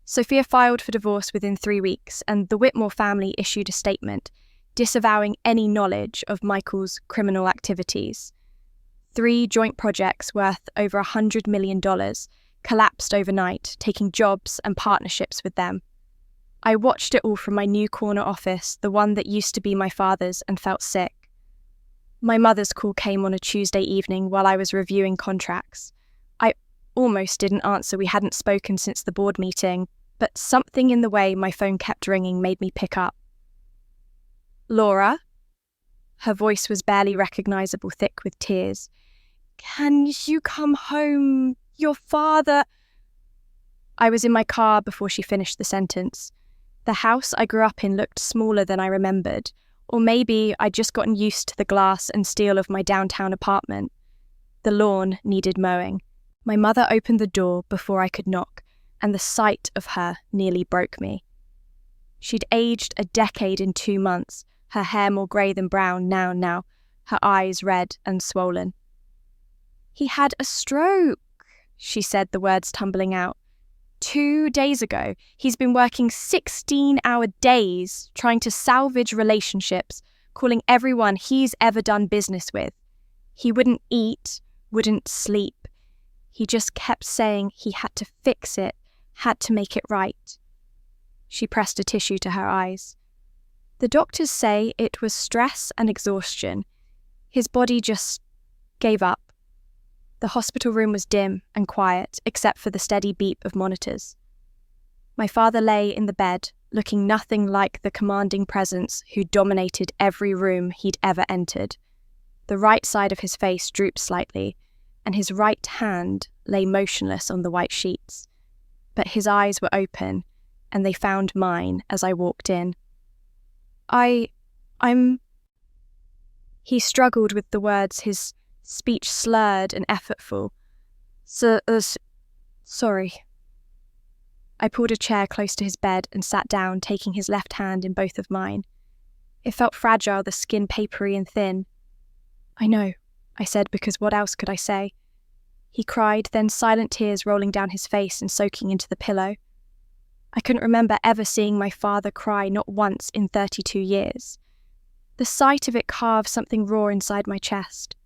Sophia filed for divorce within 3 weeks, and the Whitmore family issued a statement disavowing any knowledge of Michael's criminal activities. 3 joint projects worth over $100 million collapsed overnight, taking jobs and partnerships with them. I watched it all from my new corner office, the one that used to be my father's, and felt sick. My mother's call came on a Tuesday evening while I was reviewing contracts. I almost didn't answer. We hadn't spoken since the board meeting, but something in the way my phone kept ringing made me pick up. Laura? Her voice was barely recognisable, thick with tears. Can you come home? Your father... I was in my car before she finished the sentence. The house I grew up in looked smaller than I remembered, or maybe I'd just gotten used to the glass and steel of my downtown apartment. The lawn needed mowing. My mother opened the door before I could knock, and the sight of her nearly broke me. She'd aged a decade in 2 months, her hair more grey than brown now, her eyes red and swollen. He had a stroke, she said, the words tumbling out. 2 days ago, he's been working 16-hour days trying to salvage relationships, calling everyone he's ever done business with. He wouldn't eat, wouldn't sleep. He just kept saying he had to fix it, had to make it right. She pressed a tissue to her eyes. The doctors say it was stress and exhaustion. His body just gave up. The hospital room was dim and quiet, except for the steady beep of monitors. My father lay in the bed, looking nothing like the commanding presence who dominated every room he'd ever entered. The right side of his face drooped slightly, and his right hand lay motionless on the white sheets. But his eyes were open, and they found mine as I walked in. I'm... He struggled with the words, his speech slurred and effortful. Sorry. I pulled a chair close to his bed and sat down, taking his left hand in both of mine. It felt fragile, the skin papery and thin. I know, I said, because what else could I say? He cried, then silent tears rolling down his face and soaking into the pillow. I couldn't remember ever seeing my father cry, not once in 32 years. The sight of it carved something raw inside my chest.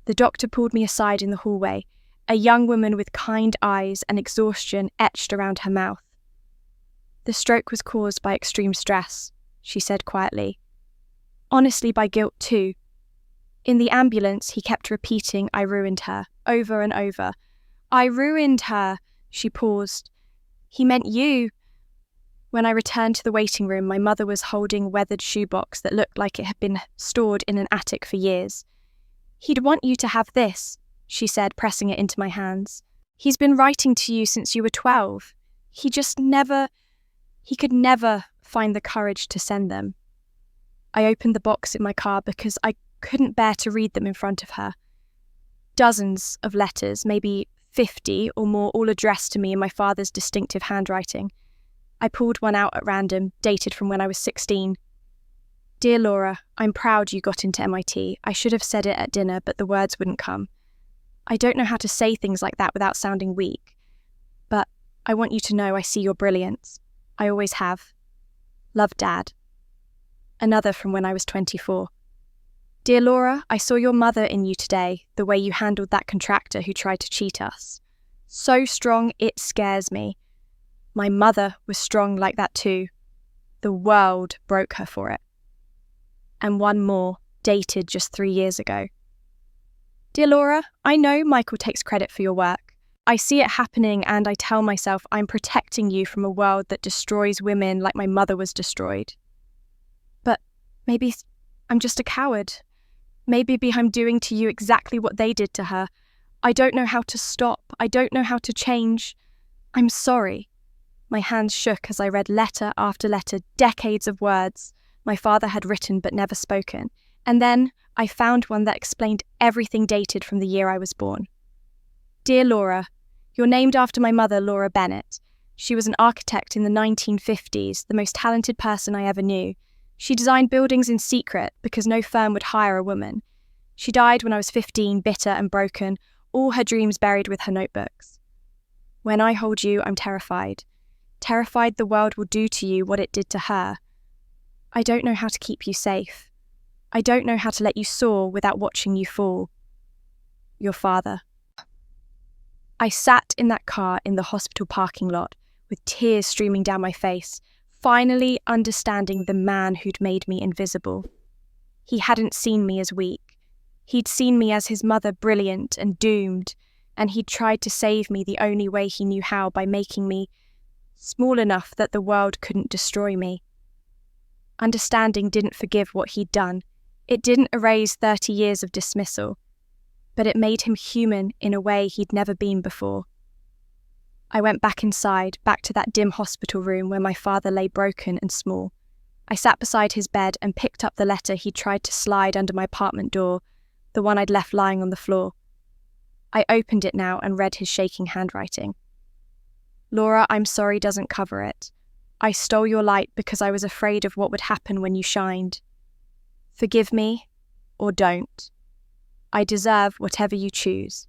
The doctor pulled me aside in the hallway, a young woman with kind eyes and exhaustion etched around her mouth. The stroke was caused by extreme stress, she said quietly. Honestly, by guilt too. In the ambulance, he kept repeating, I ruined her, over and over. I ruined her, she paused. He meant you. When I returned to the waiting room, my mother was holding a weathered shoebox that looked like it had been stored in an attic for years. He'd want you to have this, she said, pressing it into my hands. He's been writing to you since you were 12. He could never find the courage to send them. I opened the box in my car because I couldn't bear to read them in front of her. Dozens of letters, maybe 50 or more, all addressed to me in my father's distinctive handwriting. I pulled one out at random, dated from when I was 16. Dear Laura, I'm proud you got into MIT. I should have said it at dinner, but the words wouldn't come. I don't know how to say things like that without sounding weak. But I want you to know I see your brilliance. I always have. Love, Dad. Another from when I was 24. Dear Laura, I saw your mother in you today, the way you handled that contractor who tried to cheat us. So strong, it scares me. My mother was strong like that too. The world broke her for it. And one more, dated just 3 years ago. Dear Laura, I know Michael takes credit for your work. I see it happening and I tell myself I'm protecting you from a world that destroys women like my mother was destroyed. But maybe I'm just a coward. Maybe I'm doing to you exactly what they did to her. I don't know how to stop. I don't know how to change. I'm sorry. My hands shook as I read letter after letter, decades of words my father had written but never spoken. And then I found one that explained everything dated from the year I was born. Dear Laura, you're named after my mother, Laura Bennett. She was an architect in the 1950s, the most talented person I ever knew. She designed buildings in secret because no firm would hire a woman. She died when I was 15, bitter and broken, all her dreams buried with her notebooks. When I hold you, I'm terrified. Terrified the world will do to you what it did to her. I don't know how to keep you safe. I don't know how to let you soar without watching you fall. Your father. I sat in that car in the hospital parking lot with tears streaming down my face, finally understanding the man who'd made me invisible. He hadn't seen me as weak. He'd seen me as his mother, brilliant and doomed, and he'd tried to save me the only way he knew how, by making me small enough that the world couldn't destroy me. Understanding didn't forgive what he'd done. It didn't erase 30 years of dismissal, but it made him human in a way he'd never been before. I went back inside, back to that dim hospital room where my father lay broken and small. I sat beside his bed and picked up the letter he'd tried to slide under my apartment door, the one I'd left lying on the floor. I opened it now and read his shaking handwriting. Laura, I'm sorry doesn't cover it. I stole your light because I was afraid of what would happen when you shined. Forgive me, or don't. I deserve whatever you choose.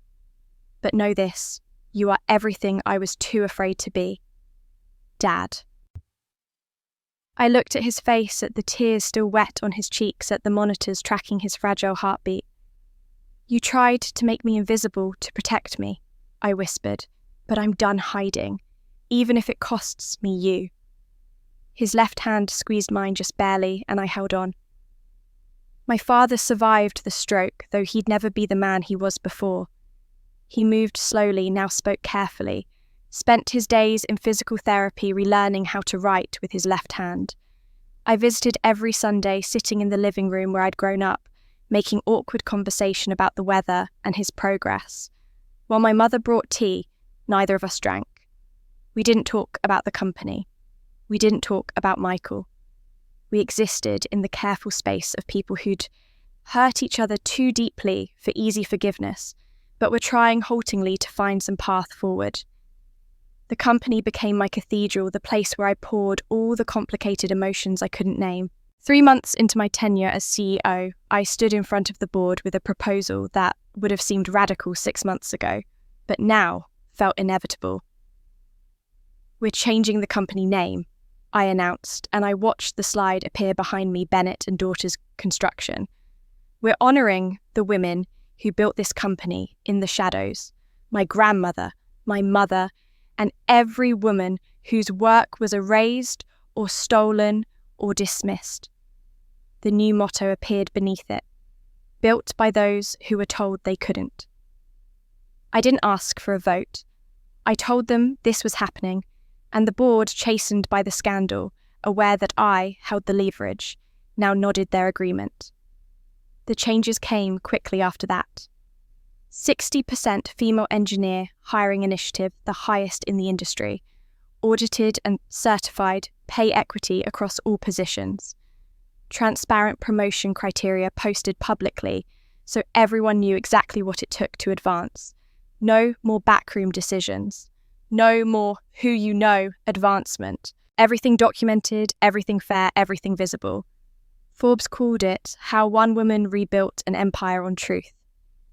But know this, you are everything I was too afraid to be. Dad. I looked at his face, at the tears still wet on his cheeks, at the monitors tracking his fragile heartbeat. You tried to make me invisible to protect me, I whispered, but I'm done hiding, even if it costs me you. His left hand squeezed mine just barely, and I held on. My father survived the stroke, though he'd never be the man he was before. He moved slowly, now spoke carefully, spent his days in physical therapy relearning how to write with his left hand. I visited every Sunday, sitting in the living room where I'd grown up, making awkward conversation about the weather and his progress. While my mother brought tea, neither of us drank. We didn't talk about the company. We didn't talk about Michael. We existed in the careful space of people who'd hurt each other too deeply for easy forgiveness, but were trying haltingly to find some path forward. The company became my cathedral, the place where I poured all the complicated emotions I couldn't name. 3 months into my tenure as CEO, I stood in front of the board with a proposal that would have seemed radical 6 months ago, but now felt inevitable. We're changing the company name, I announced, and I watched the slide appear behind me, Bennett and Daughters Construction. We're honouring the women who built this company in the shadows, my grandmother, my mother, and every woman whose work was erased or stolen or dismissed. The new motto appeared beneath it, built by those who were told they couldn't. I didn't ask for a vote. I told them this was happening, and the board, chastened by the scandal, aware that I held the leverage, now nodded their agreement. The changes came quickly after that. 60% female engineer hiring initiative, the highest in the industry, audited and certified pay equity across all positions. Transparent promotion criteria posted publicly so everyone knew exactly what it took to advance. No more backroom decisions. No more who you know advancement. Everything documented, everything fair, everything visible. Forbes called it How One Woman Rebuilt an Empire on Truth,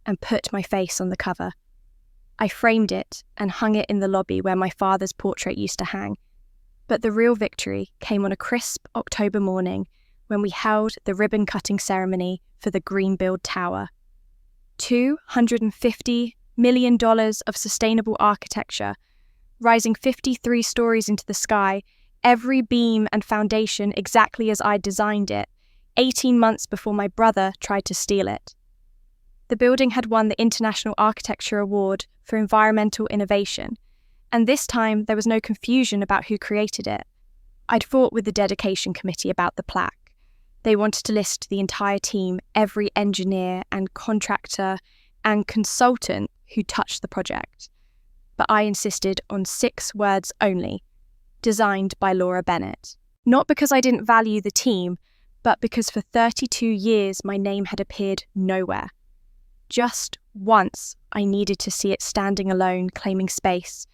and put my face on the cover. I framed it and hung it in the lobby where my father's portrait used to hang. But the real victory came on a crisp October morning when we held the ribbon-cutting ceremony for the Greenbuild Tower. $250 million of sustainable architecture, rising 53 stories into the sky, every beam and foundation exactly as I designed it, 18 months before my brother tried to steal it. The building had won the International Architecture Award for Environmental Innovation, and this time there was no confusion about who created it. I'd fought with the dedication committee about the plaque. They wanted to list the entire team, every engineer and contractor and consultant who touched the project. But I insisted on 6 words only: designed by Laura Bennett. Not because I didn't value the team, but because for 32 years my name had appeared nowhere. Just once I needed to see it standing alone, claiming space,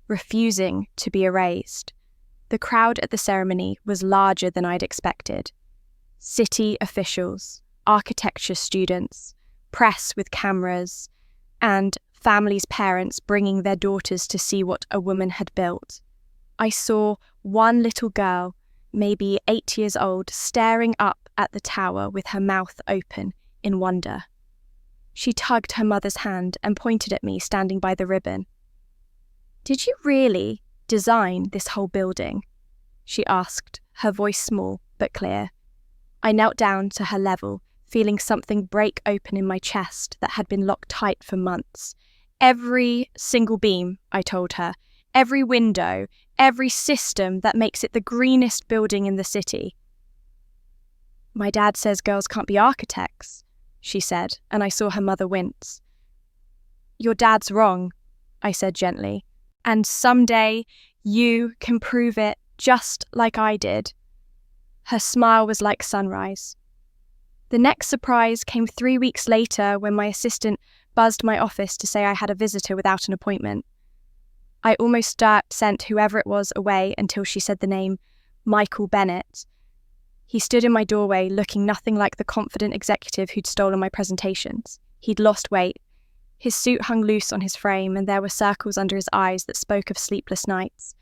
refusing to be erased. The crowd at the ceremony was larger than I'd expected. City officials, architecture students, press with cameras, and families' parents bringing their daughters to see what a woman had built. I saw one little girl, maybe 8 years old, staring up at the tower with her mouth open in wonder. She tugged her mother's hand and pointed at me standing by the ribbon. "Did you really design this whole building?" she asked, her voice small but clear. I knelt down to her level, feeling something break open in my chest that had been locked tight for months. "Every single beam," I told her, "every window, every system that makes it the greenest building in the city." "My dad says girls can't be architects," she said, and I saw her mother wince. "Your dad's wrong," I said gently, "and someday you can prove it just like I did." Her smile was like sunrise. The next surprise came 3 weeks later when my assistant buzzed my office to say I had a visitor without an appointment. I almost sent whoever it was away until she said the name Michael Bennett. He stood in my doorway looking nothing like the confident executive who'd stolen my presentations. He'd lost weight. His suit hung loose on his frame and there were circles under his eyes that spoke of sleepless nights.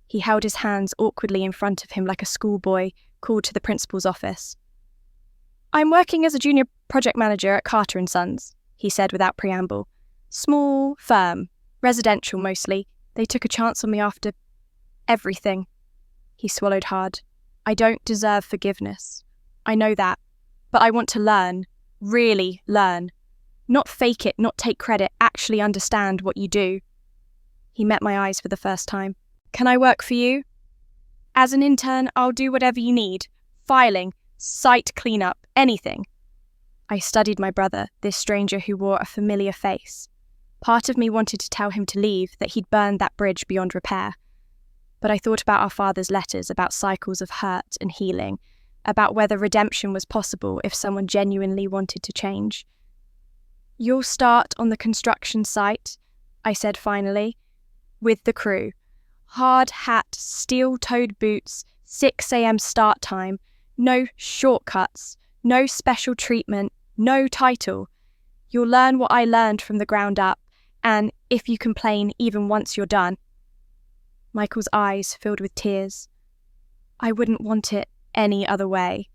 He held his hands awkwardly in front of him like a schoolboy called to the principal's office. "I'm working as a junior project manager at Carter & Sons," he said without preamble. "Small firm, residential mostly. They took a chance on me after everything." He swallowed hard. "I don't deserve forgiveness. I know that. But I want to learn. Really learn. Not fake it, not take credit, actually understand what you do." He met my eyes for the first time. "Can I work for you? As an intern, I'll do whatever you need. Filing, site cleanup, anything." I studied my brother, this stranger who wore a familiar face. Part of me wanted to tell him to leave, that he'd burned that bridge beyond repair. But I thought about our father's letters, about cycles of hurt and healing, about whether redemption was possible if someone genuinely wanted to change. "You'll start on the construction site," I said finally, "with the crew. Hard hat, steel-toed boots, 6 a.m. start time, no shortcuts, no special treatment, no title. You'll learn what I learned from the ground up, and if you complain even once you're done." Michael's eyes filled with tears. I wouldn't want it any other way.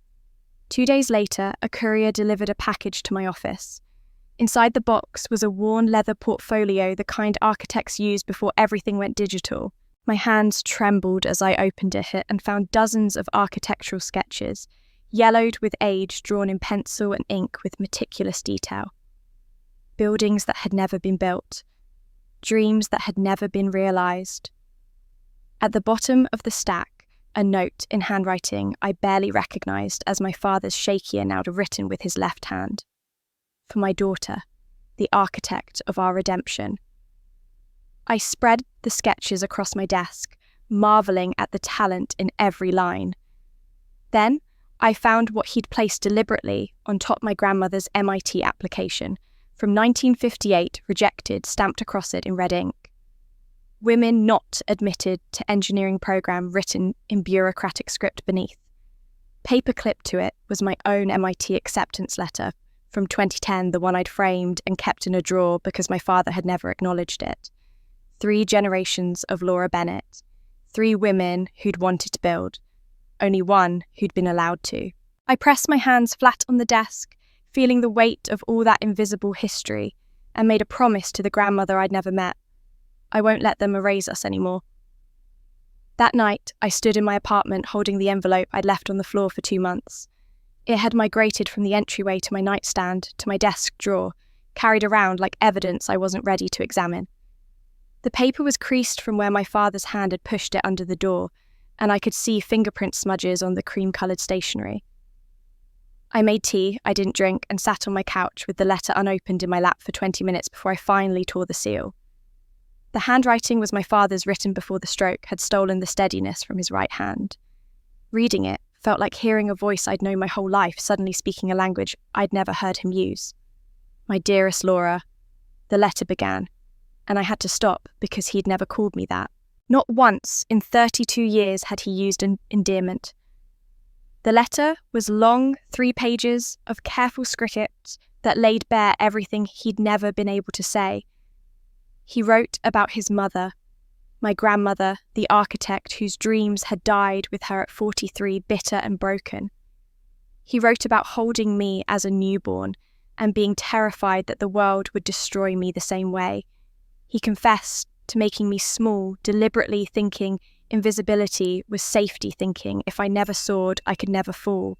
2 days later, a courier delivered a package to my office. Inside the box was a worn leather portfolio, the kind architects use before everything went digital. My hands trembled as I opened it and found dozens of architectural sketches, yellowed with age, drawn in pencil and ink with meticulous detail. Buildings that had never been built. Dreams that had never been realised. At the bottom of the stack, a note in handwriting I barely recognised as my father's shakier now written with his left hand. "For my daughter, the architect of our redemption." I spread the sketches across my desk, marvelling at the talent in every line. Then I found what he'd placed deliberately on top my grandmother's MIT application, from 1958, rejected, stamped across it in red ink. "Women not admitted to engineering program," written in bureaucratic script beneath. Paper-clipped to it was my own MIT acceptance letter from 2010, the one I'd framed and kept in a drawer because my father had never acknowledged it. 3 generations of Laura Bennett. 3 women who'd wanted to build. Only one who'd been allowed to. I pressed my hands flat on the desk, feeling the weight of all that invisible history, and made a promise to the grandmother I'd never met. I won't let them erase us anymore. That night, I stood in my apartment holding the envelope I'd left on the floor for 2 months. It had migrated from the entryway to my nightstand to my desk drawer, carried around like evidence I wasn't ready to examine. The paper was creased from where my father's hand had pushed it under the door, and I could see fingerprint smudges on the cream-coloured stationery. I made tea I didn't drink and sat on my couch with the letter unopened in my lap for 20 minutes before I finally tore the seal. The handwriting was my father's, written before the stroke had stolen the steadiness from his right hand. Reading it felt like hearing a voice I'd known my whole life suddenly speaking a language I'd never heard him use. "My dearest Laura," the letter began, and I had to stop because he'd never called me that. Not once in 32 years had he used an endearment. The letter was long 3 pages of careful script, that laid bare everything he'd never been able to say. He wrote about his mother, my grandmother, the architect whose dreams had died with her at 43, bitter and broken. He wrote about holding me as a newborn and being terrified that the world would destroy me the same way. He confessed to making me small, deliberately thinking invisibility was safety thinking. If I never soared, I could never fall.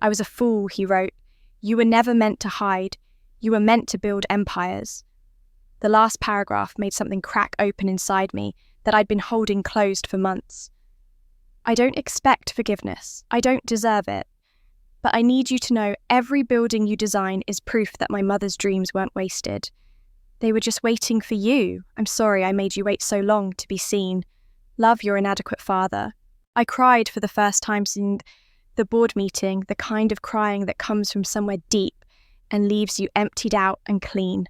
I was a fool, he wrote. You were never meant to hide. You were meant to build empires. The last paragraph made something crack open inside me that I'd been holding closed for months. I don't expect forgiveness. I don't deserve it. But I need you to know every building you design is proof that my mother's dreams weren't wasted. They were just waiting for you. I'm sorry I made you wait so long to be seen. Love your inadequate father. I cried for the first time since the board meeting, the kind of crying that comes from somewhere deep and leaves you emptied out and clean.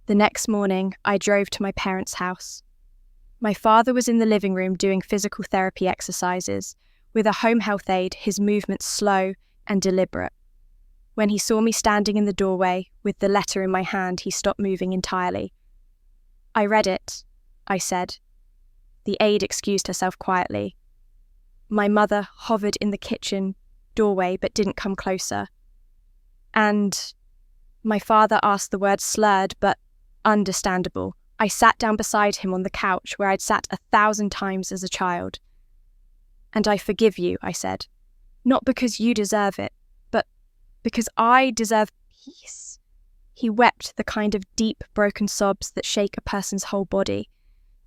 The next morning, I drove to my parents' house. My father was in the living room doing physical therapy exercises. With a home health aide, his movements slow and deliberate. When he saw me standing in the doorway with the letter in my hand, he stopped moving entirely. I read it, I said. The aide excused herself quietly. My mother hovered in the kitchen doorway but didn't come closer. And my father asked the word slurred but understandable. I sat down beside him on the couch where I'd sat 1,000 times as a child. And I forgive you, I said. Not because you deserve it, but because I deserve peace. He wept the kind of deep, broken sobs that shake a person's whole body.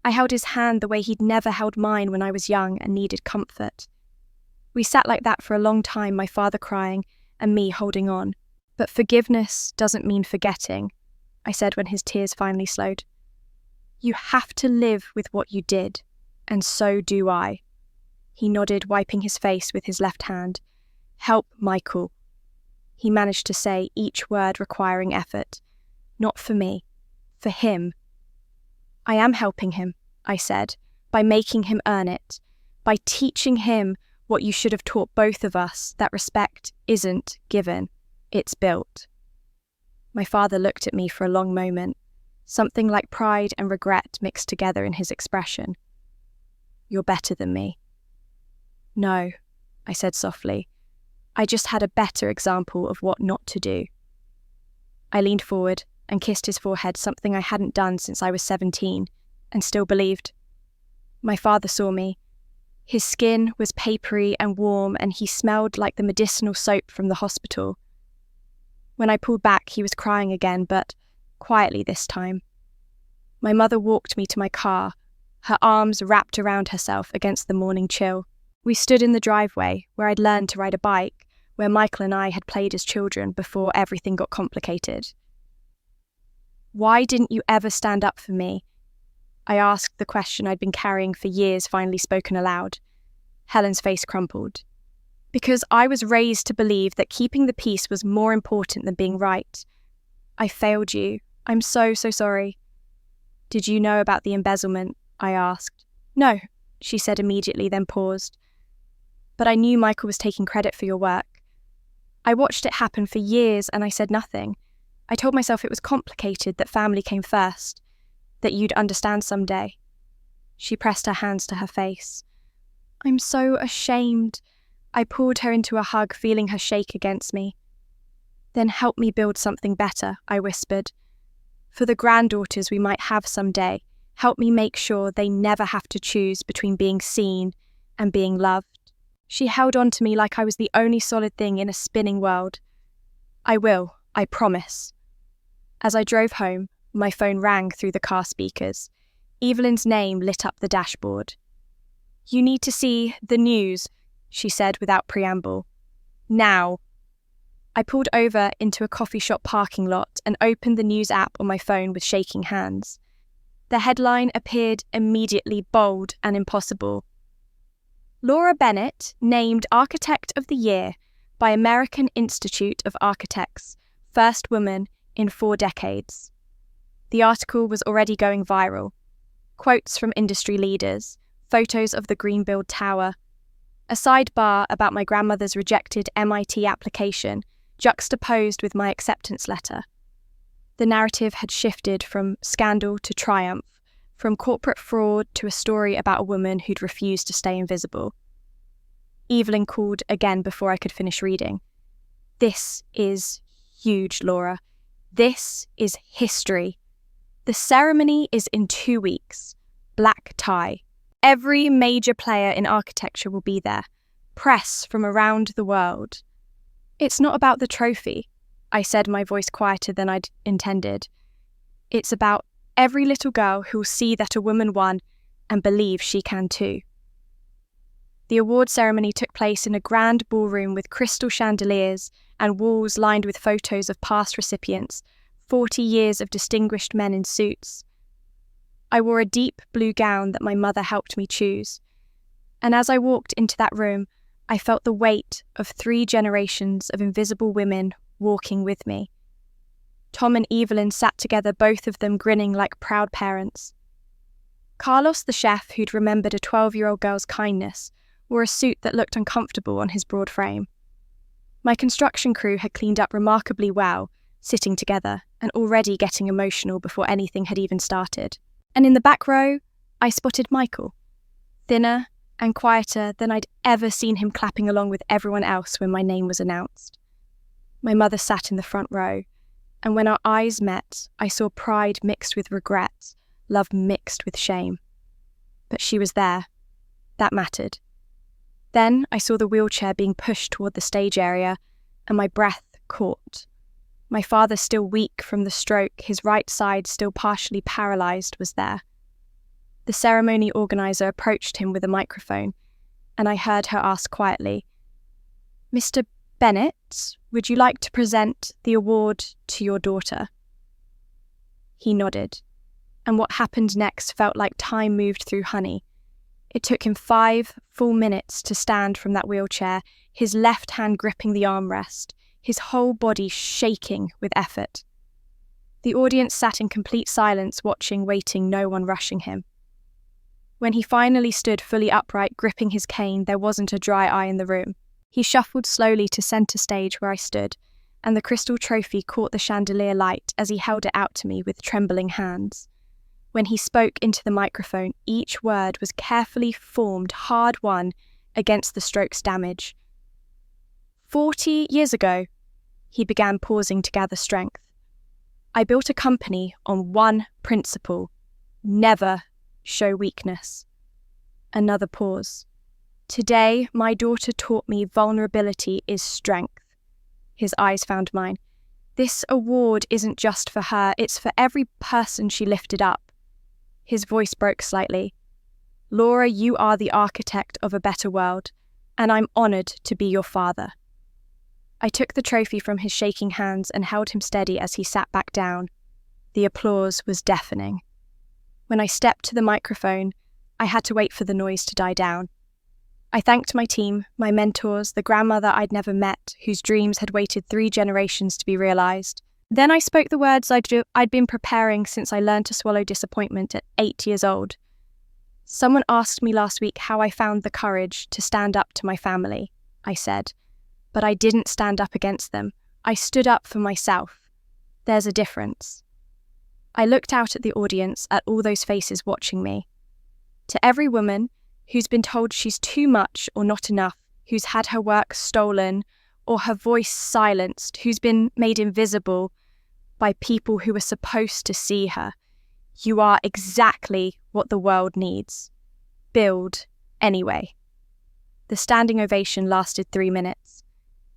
I held his hand the way he'd never held mine when I was young and needed comfort. We sat like that for a long time, my father crying and me holding on. But forgiveness doesn't mean forgetting, I said when his tears finally slowed. You have to live with what you did, and so do I. He nodded, wiping his face with his left hand. Help Michael. He managed to say each word requiring effort. Not for me, for him. I am helping him, I said, by making him earn it, by teaching him what you should have taught both of us, that respect isn't given, it's built. My father looked at me for a long moment, something like pride and regret mixed together in his expression. You're better than me. No, I said softly. I just had a better example of what not to do. I leaned forward and kissed his forehead, something I hadn't done since I was 17, and still believed. My father saw me. His skin was papery and warm, and he smelled like the medicinal soap from the hospital. When I pulled back, he was crying again, but quietly this time. My mother walked me to my car, her arms wrapped around herself against the morning chill. We stood in the driveway, where I'd learned to ride a bike, where Michael and I had played as children before everything got complicated. Why didn't you ever stand up for me? I asked the question I'd been carrying for years, finally spoken aloud. Helen's face crumpled. Because I was raised to believe that keeping the peace was more important than being right. I failed you. I'm so sorry. Did you know about the embezzlement? I asked. No, she said immediately, then paused. But I knew Michael was taking credit for your work. I watched it happen for years and I said nothing. I told myself it was complicated, that family came first, that you'd understand someday. She pressed her hands to her face. I'm so ashamed. I pulled her into a hug, feeling her shake against me. Then help me build something better, I whispered. For the granddaughters we might have someday, help me make sure they never have to choose between being seen and being loved. She held on to me like I was the only solid thing in a spinning world. I will, I promise. As I drove home, my phone rang through the car speakers. Evelyn's name lit up the dashboard. You need to see the news, she said without preamble. Now. I pulled over into a coffee shop parking lot and opened the news app on my phone with shaking hands. The headline appeared immediately bold and impossible. Laura Bennett named Architect of the Year by American Institute of Architects, first woman in 4 decades. The article was already going viral. Quotes from industry leaders, photos of the Greenbuild Tower, a sidebar about my grandmother's rejected MIT application, juxtaposed with my acceptance letter. The narrative had shifted from scandal to triumph, from corporate fraud to a story about a woman who'd refused to stay invisible. Evelyn called again before I could finish reading. "This is huge, Laura. This is history. The ceremony is in 2 weeks. Black tie. Every major player in architecture will be there. Press from around the world." "It's not about the trophy," I said, my voice quieter than I'd intended. "It's about every little girl who'll see that a woman won and believe she can too." The award ceremony took place in a grand ballroom with crystal chandeliers and walls lined with photos of past recipients, 40 years of distinguished men in suits. I wore a deep blue gown that my mother helped me choose, and as I walked into that room, I felt the weight of 3 generations of invisible women walking with me. Tom and Evelyn sat together, both of them grinning like proud parents. Carlos, the chef who'd remembered a 12-year-old girl's kindness, wore a suit that looked uncomfortable on his broad frame. My construction crew had cleaned up remarkably well, sitting together and already getting emotional before anything had even started. And in the back row, I spotted Michael, thinner and quieter than I'd ever seen him, clapping along with everyone else when my name was announced. My mother sat in the front row, and when our eyes met, I saw pride mixed with regret, love mixed with shame. But she was there. That mattered. Then I saw the wheelchair being pushed toward the stage area, and my breath caught. My father, still weak from the stroke, his right side still partially paralysed, was there. The ceremony organiser approached him with a microphone, and I heard her ask quietly, "Mr. Bennett, would you like to present the award to your daughter?" He nodded, and what happened next felt like time moved through honey. It took him 5 full minutes to stand from that wheelchair, his left hand gripping the armrest, his whole body shaking with effort. The audience sat in complete silence, watching, waiting, no one rushing him. When he finally stood fully upright, gripping his cane, there wasn't a dry eye in the room. He shuffled slowly to centre stage where I stood, and the crystal trophy caught the chandelier light as he held it out to me with trembling hands. When he spoke into the microphone, each word was carefully formed, hard-won against the stroke's damage. 40 years ago, he began, pausing to gather strength. I built a company on one principle: never show weakness. Another pause. Today, my daughter taught me vulnerability is strength. His eyes found mine. This award isn't just for her, it's for every person she lifted up. His voice broke slightly. Laura, you are the architect of a better world, and I'm honoured to be your father. I took the trophy from his shaking hands and held him steady as he sat back down. The applause was deafening. When I stepped to the microphone, I had to wait for the noise to die down. I thanked my team, my mentors, the grandmother I'd never met, whose dreams had waited 3 generations to be realised. Then I spoke the words I'd been preparing since I learned to swallow disappointment at 8 years old. Someone asked me last week how I found the courage to stand up to my family, I said. But I didn't stand up against them. I stood up for myself. There's a difference. I looked out at the audience, at all those faces watching me. To every woman who's been told she's too much or not enough, who's had her work stolen or her voice silenced, who's been made invisible by people who were supposed to see her, you are exactly what the world needs. Build anyway. The standing ovation lasted 3 minutes.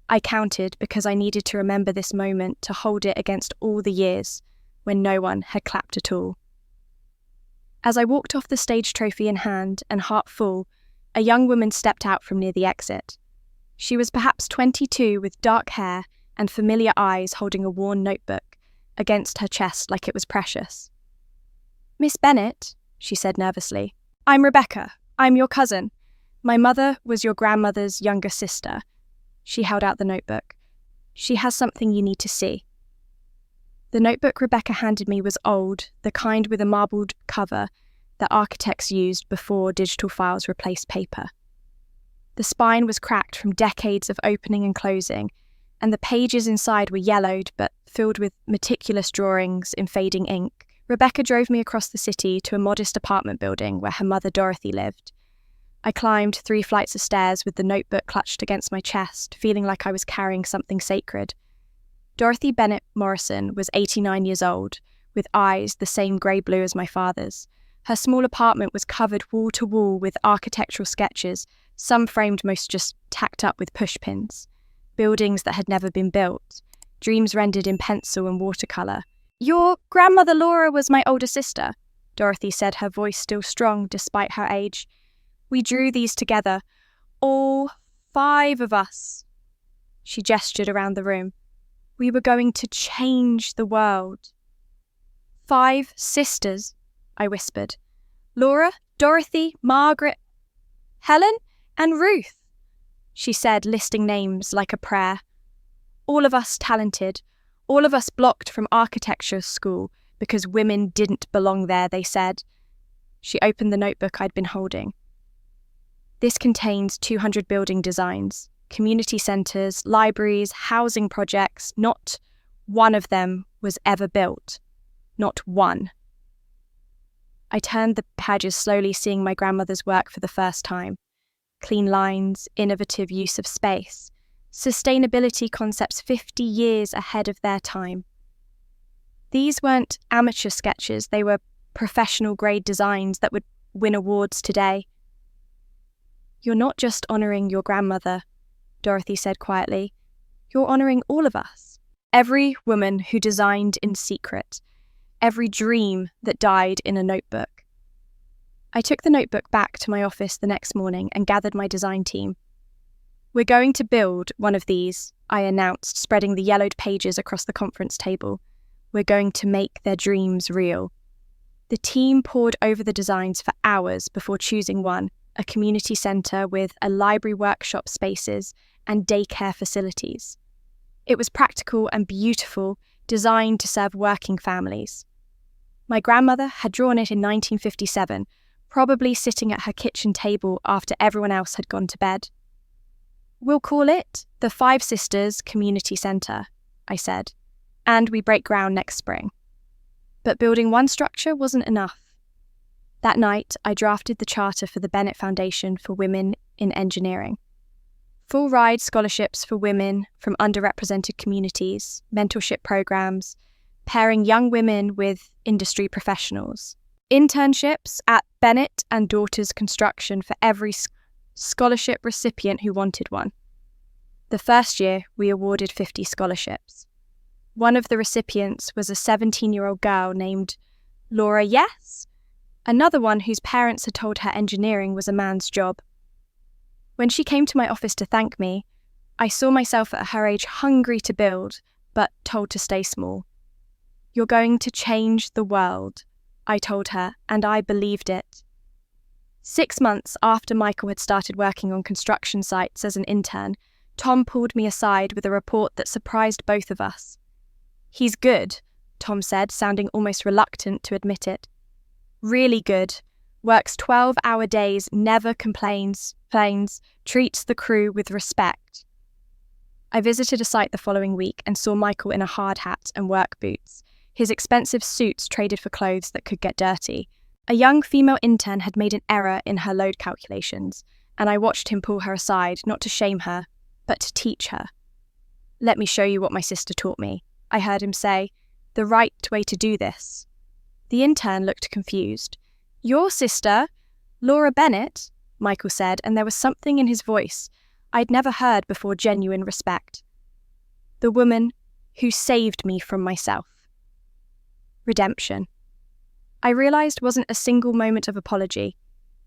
I counted because I needed to remember this moment, to hold it against all the years when no one had clapped at all. As I walked off the stage, trophy in hand and heart full, a young woman stepped out from near the exit. She was perhaps 22, with dark hair and familiar eyes, holding a worn notebook against her chest like it was precious. "Miss Bennett," she said nervously, "I'm Rebecca. I'm your cousin. My mother was your grandmother's younger sister." She held out the notebook. "She has something you need to see." The notebook Rebecca handed me was old, the kind with a marbled cover that architects used before digital files replaced paper. The spine was cracked from decades of opening and closing, and the pages inside were yellowed but filled with meticulous drawings in fading ink. Rebecca drove me across the city to a modest apartment building where her mother Dorothy lived. I climbed 3 flights of stairs with the notebook clutched against my chest, feeling like I was carrying something sacred. Dorothy Bennett Morrison was 89 years old, with eyes the same grey-blue as my father's. Her small apartment was covered wall to wall with architectural sketches, some framed, most just tacked up with pushpins. Buildings that had never been built, dreams rendered in pencil and watercolour. "Your grandmother Laura was my older sister," Dorothy said, her voice still strong despite her age. "We drew these together, all 5 of us." She gestured around the room. "We were going to change the world." 5 sisters, I whispered. "Laura, Dorothy, Margaret, Helen, and Ruth," she said, listing names like a prayer. "All of us talented, all of us blocked from architecture school because women didn't belong there," they said. She opened the notebook I'd been holding. "This contains 200 building designs, community centres, libraries, housing projects. Not one of them was ever built. Not one." I turned the pages slowly, seeing my grandmother's work for the first time. Clean lines, innovative use of space, sustainability concepts 50 years ahead of their time. These weren't amateur sketches, they were professional-grade designs that would win awards today. "You're not just honouring your grandmother," Dorothy said quietly. "You're honouring all of us. Every woman who designed in secret. Every dream that died in a notebook." I took the notebook back to my office the next morning and gathered my design team. "We're going to build one of these," I announced, spreading the yellowed pages across the conference table. "We're going to make their dreams real." The team pored over the designs for hours before choosing one, a community centre with a library, workshop spaces, and daycare facilities. It was practical and beautiful, designed to serve working families. My grandmother had drawn it in 1957, probably sitting at her kitchen table after everyone else had gone to bed. "We'll call it the 5 Sisters Community Centre," I said, "and we break ground next spring." But building one structure wasn't enough. That night, I drafted the charter for the Bennett Foundation for Women in Engineering. Full ride scholarships for women from underrepresented communities, mentorship programs, pairing young women with industry professionals, internships at Bennett and Daughters Construction for every scholarship recipient who wanted one. The first year, we awarded 50 scholarships. One of the recipients was a 17-year-old girl named Laura Yes, another one whose parents had told her engineering was a man's job. When she came to my office to thank me, I saw myself at her age hungry to build, but told to stay small. "You're going to change the world," I told her, and I believed it. 6 months after Michael had started working on construction sites as an intern, Tom pulled me aside with a report that surprised both of us. "He's good," Tom said, sounding almost reluctant to admit it. "Really good. Works 12-hour days, never complains, treats the crew with respect." I visited a site the following week and saw Michael in a hard hat and work boots, his expensive suits traded for clothes that could get dirty. A young female intern had made an error in her load calculations, and I watched him pull her aside, not to shame her, but to teach her. "Let me show you what my sister taught me," I heard him say. "The right way to do this." The intern looked confused. "Your sister, Laura Bennett," Michael said, and there was something in his voice I'd never heard before, genuine respect. "The woman who saved me from myself." Redemption. I realised wasn't a single moment of apology.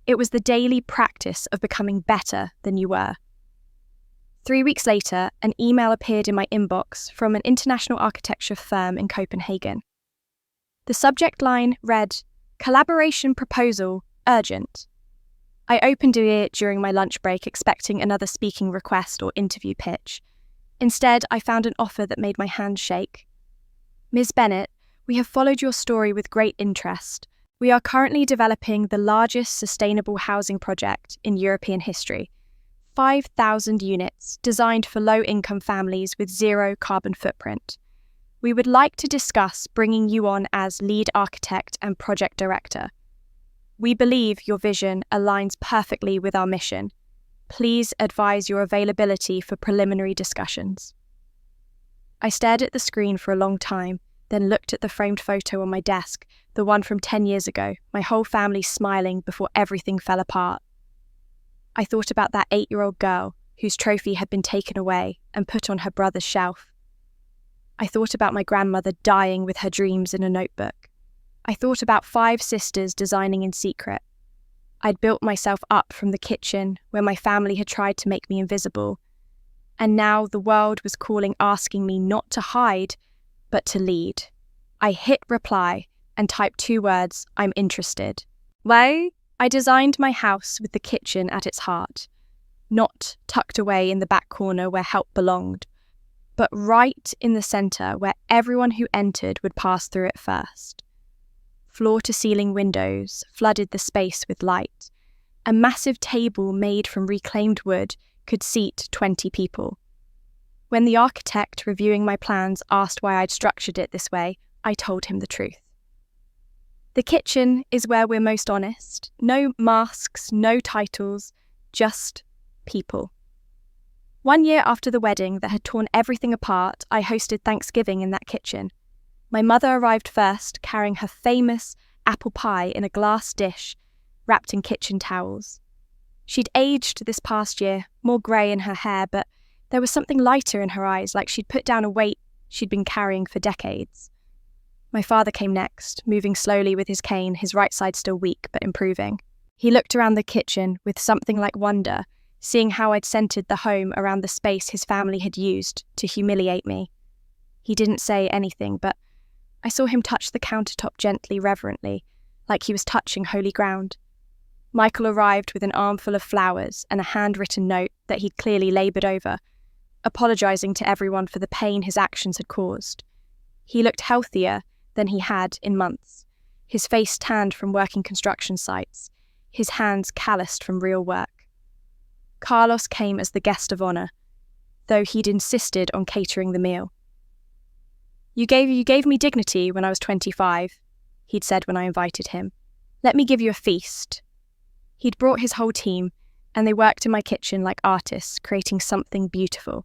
It was the daily practice of becoming better than you were. 3 weeks later, an email appeared in my inbox from an international architecture firm in Copenhagen. The subject line read, "Collaboration proposal, urgent." I opened it during my lunch break, expecting another speaking request or interview pitch. Instead, I found an offer that made my hands shake. "Ms. Bennett, we have followed your story with great interest. We are currently developing the largest sustainable housing project in European history. 5,000 units designed for low-income families with zero carbon footprint. We would like to discuss bringing you on as lead architect and project director. We believe your vision aligns perfectly with our mission. Please advise your availability for preliminary discussions. I stared at the screen for a long time, then looked at the framed photo on my desk, the one from 10 years ago, my whole family smiling before everything fell apart. I thought about that 8-year-old girl whose trophy had been taken away and put on her brother's shelf. I thought about my grandmother dying with her dreams in a notebook. I thought about 5 sisters designing in secret. I'd built myself up from the kitchen where my family had tried to make me invisible. And now the world was calling, asking me not to hide, but to lead. I hit reply and typed 2 words, I'm interested. Why? I designed my house with the kitchen at its heart, not tucked away in the back corner where help belonged, but right in the centre where everyone who entered would pass through it first. Floor-to-ceiling windows flooded the space with light. A massive table made from reclaimed wood could seat 20 people. When the architect reviewing my plans asked why I'd structured it this way, I told him the truth. The kitchen is where we're most honest. No masks, no titles, just people. 1 year after the wedding that had torn everything apart, I hosted Thanksgiving in that kitchen. My mother arrived first, carrying her famous apple pie in a glass dish wrapped in kitchen towels. She'd aged this past year, more grey in her hair, but there was something lighter in her eyes, like she'd put down a weight she'd been carrying for decades. My father came next, moving slowly with his cane, his right side still weak but improving. He looked around the kitchen with something like wonder, seeing how I'd centered the home around the space his family had used to humiliate me. He didn't say anything, but I saw him touch the countertop gently, reverently, like he was touching holy ground. Michael arrived with an armful of flowers and a handwritten note that he'd clearly laboured over, apologising to everyone for the pain his actions had caused. He looked healthier than he had in months, his face tanned from working construction sites, his hands calloused from real work. Carlos came as the guest of honour, though he'd insisted on catering the meal. You gave me dignity when I was 25, he'd said when I invited him. Let me give you a feast. He'd brought his whole team, and they worked in my kitchen like artists, creating something beautiful.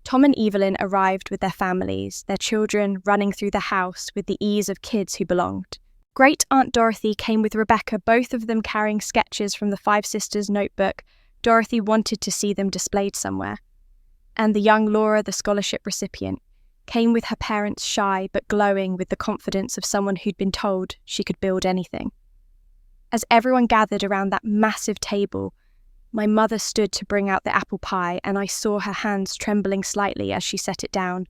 Tom and Evelyn arrived with their families, their children running through the house with the ease of kids who belonged. Great Aunt Dorothy came with Rebecca, both of them carrying sketches from the 5 sisters' notebook. Dorothy wanted to see them displayed somewhere. And the young Laura, the scholarship recipient, came with her parents, shy but glowing with the confidence of someone who'd been told she could build anything. As everyone gathered around that massive table, my mother stood to bring out the apple pie, and I saw her hands trembling slightly as she set it down.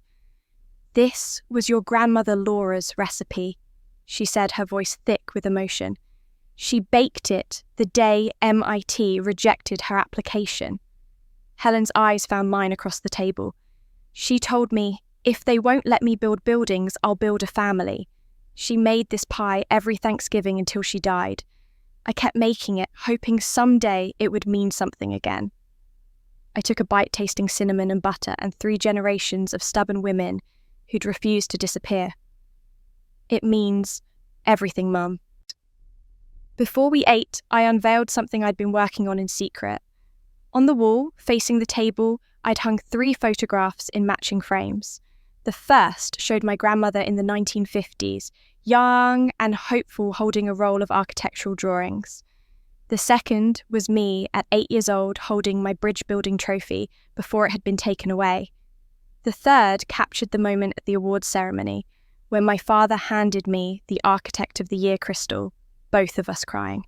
This was your grandmother Laura's recipe, she said, her voice thick with emotion. She baked it the day MIT rejected her application. Helen's eyes found mine across the table. She told me, if they won't let me build buildings, I'll build a family. She made this pie every Thanksgiving until she died. I kept making it, hoping someday it would mean something again. I took a bite tasting cinnamon and butter and 3 generations of stubborn women who'd refused to disappear. It means everything, Mum. Before we ate, I unveiled something I'd been working on in secret. On the wall, facing the table, I'd hung 3 photographs in matching frames. The first showed my grandmother in the 1950s, young and hopeful, holding a roll of architectural drawings. The second was me at 8 years old holding my bridge building trophy before it had been taken away. The third captured the moment at the awards ceremony when my father handed me the Architect of the Year crystal, both of us crying.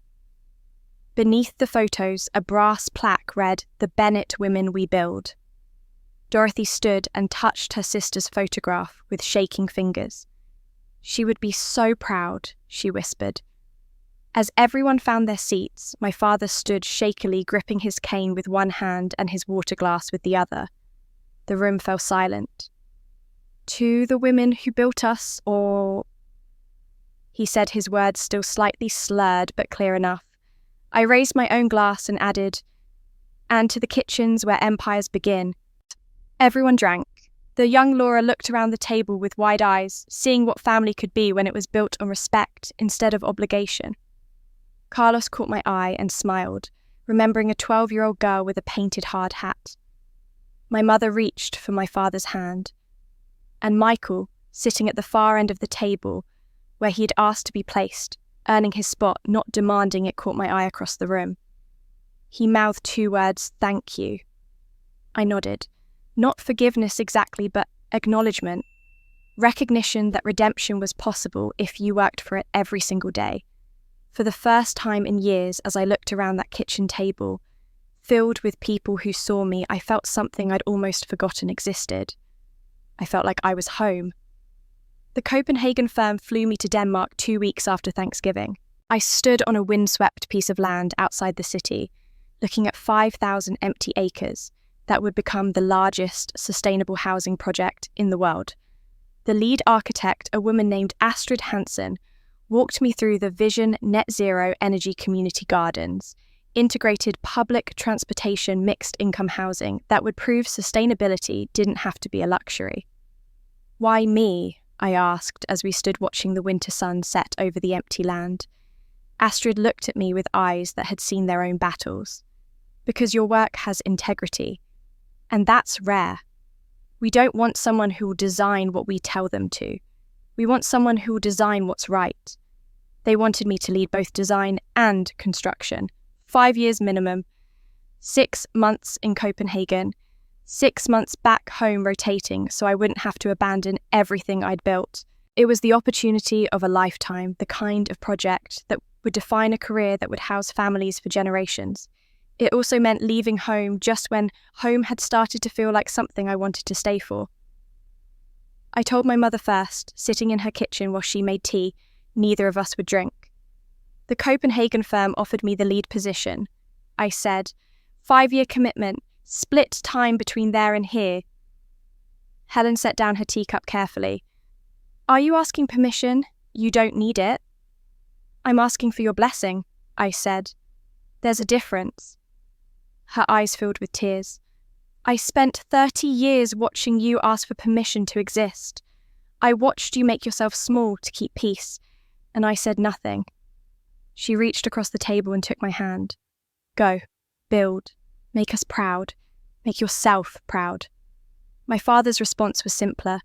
Beneath the photos, a brass plaque read, "The Bennett Women We Build." Dorothy stood and touched her sister's photograph with shaking fingers. She would be so proud, she whispered. As everyone found their seats, my father stood shakily gripping his cane with one hand and his water glass with the other. The room fell silent. To the women who built us, or... He said, his words still slightly slurred but clear enough. I raised my own glass and added, and to the kitchens where empires begin. Everyone drank. The young Laura looked around the table with wide eyes, seeing what family could be when it was built on respect instead of obligation. Carlos caught my eye and smiled, remembering a 12-year-old girl with a painted hard hat. My mother reached for my father's hand, and Michael, sitting at the far end of the table, where he had asked to be placed, earning his spot, not demanding it, caught my eye across the room. He mouthed 2 words, "Thank you." I nodded. Not forgiveness exactly, but acknowledgement. Recognition that redemption was possible if you worked for it every single day. For the first time in years, as I looked around that kitchen table, filled with people who saw me, I felt something I'd almost forgotten existed. I felt like I was home. The Copenhagen firm flew me to Denmark 2 weeks after Thanksgiving. I stood on a windswept piece of land outside the city, looking at 5,000 empty acres that would become the largest sustainable housing project in the world. The lead architect, a woman named Astrid Hansen, walked me through the Vision Net Zero Energy Community Gardens, integrated public transportation mixed income housing that would prove sustainability didn't have to be a luxury. "Why me?" I asked as we stood watching the winter sun set over the empty land. Astrid looked at me with eyes that had seen their own battles. "Because your work has integrity, and that's rare. We don't want someone who will design what we tell them to. We want someone who will design what's right." They wanted me to lead both design and construction. 5 years minimum, 6 months in Copenhagen, 6 months back home rotating so I wouldn't have to abandon everything I'd built. It was the opportunity of a lifetime, the kind of project that would define a career that would house families for generations. It also meant leaving home just when home had started to feel like something I wanted to stay for. I told my mother first, sitting in her kitchen while she made tea. Neither of us would drink. The Copenhagen firm offered me the lead position. I said, 5-year commitment, split time between there and here. Helen set down her teacup carefully. "Are you asking permission? You don't need it." "I'm asking for your blessing," I said. "There's a difference." Her eyes filled with tears. "I spent 30 years watching you ask for permission to exist. I watched you make yourself small to keep peace, and I said nothing." She reached across the table and took my hand. "Go, build, make us proud, make yourself proud." My father's response was simpler.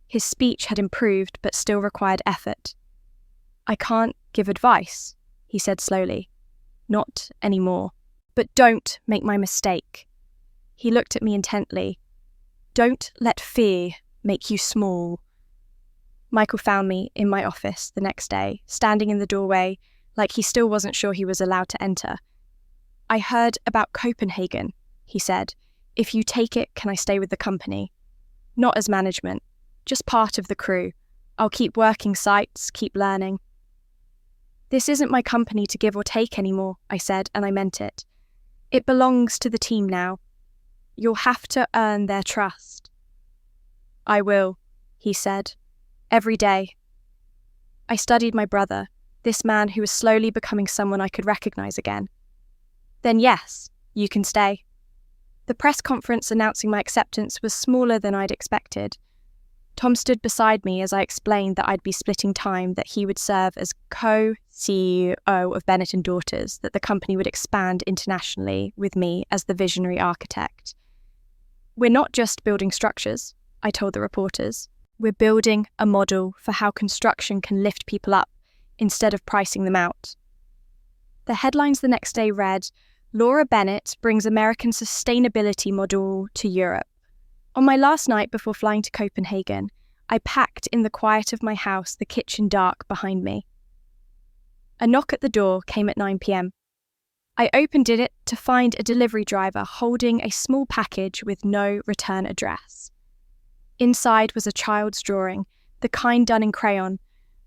His speech had improved but still required effort. "I can't give advice," he said slowly. "Not anymore. But don't make my mistake." He looked at me intently. "Don't let fear make you small." Michael found me in my office the next day, standing in the doorway like he still wasn't sure he was allowed to enter. "I heard about Copenhagen," he said. "If you take it, can I stay with the company? Not as management, just part of the crew. I'll keep working sites, keep learning." "This isn't my company to give or take anymore," I said, and I meant it. "It belongs to the team now. You'll have to earn their trust." "I will," he said. "Every day." I studied my brother, this man who was slowly becoming someone I could recognize again. "Then yes, you can stay." The press conference announcing my acceptance was smaller than I'd expected. Tom stood beside me as I explained that I'd be splitting time, that he would serve as co-CEO of Bennett & Daughters, that the company would expand internationally with me as the visionary architect. "We're not just building structures," I told the reporters. "We're building a model for how construction can lift people up instead of pricing them out." The headlines the next day read, "Laura Bennett brings American sustainability model to Europe." On my last night before flying to Copenhagen, I packed in the quiet of my house, the kitchen dark behind me. A knock at the door came at 9 p.m. I opened it to find a delivery driver holding a small package with no return address. Inside was a child's drawing, the kind done in crayon,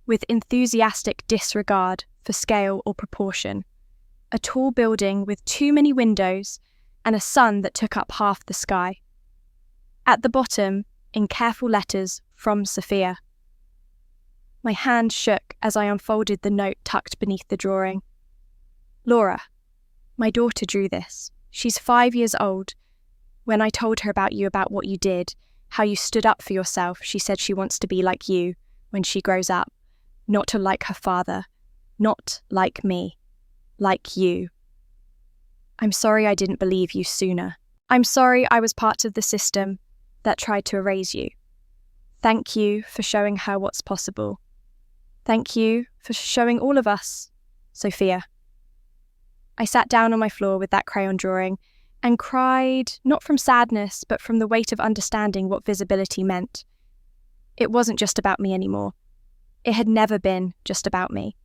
with enthusiastic disregard for scale or proportion. A tall building with too many windows and a sun that took up half the sky. At the bottom, in careful letters, from Sophia. My hand shook as I unfolded the note tucked beneath the drawing. "Laura, my daughter drew this. She's 5 years old. When I told her about what you did, how you stood up for yourself, she said she wants to be like you when she grows up, not to like her father, not like me, like you. I'm sorry I didn't believe you sooner. I'm sorry I was part of the system that tried to erase you. Thank you for showing her what's possible. Thank you for showing all of us, Sophia. I sat down on my floor with that crayon drawing and cried, not from sadness, but from the weight of understanding what visibility meant. It wasn't just about me anymore. It had never been just about me.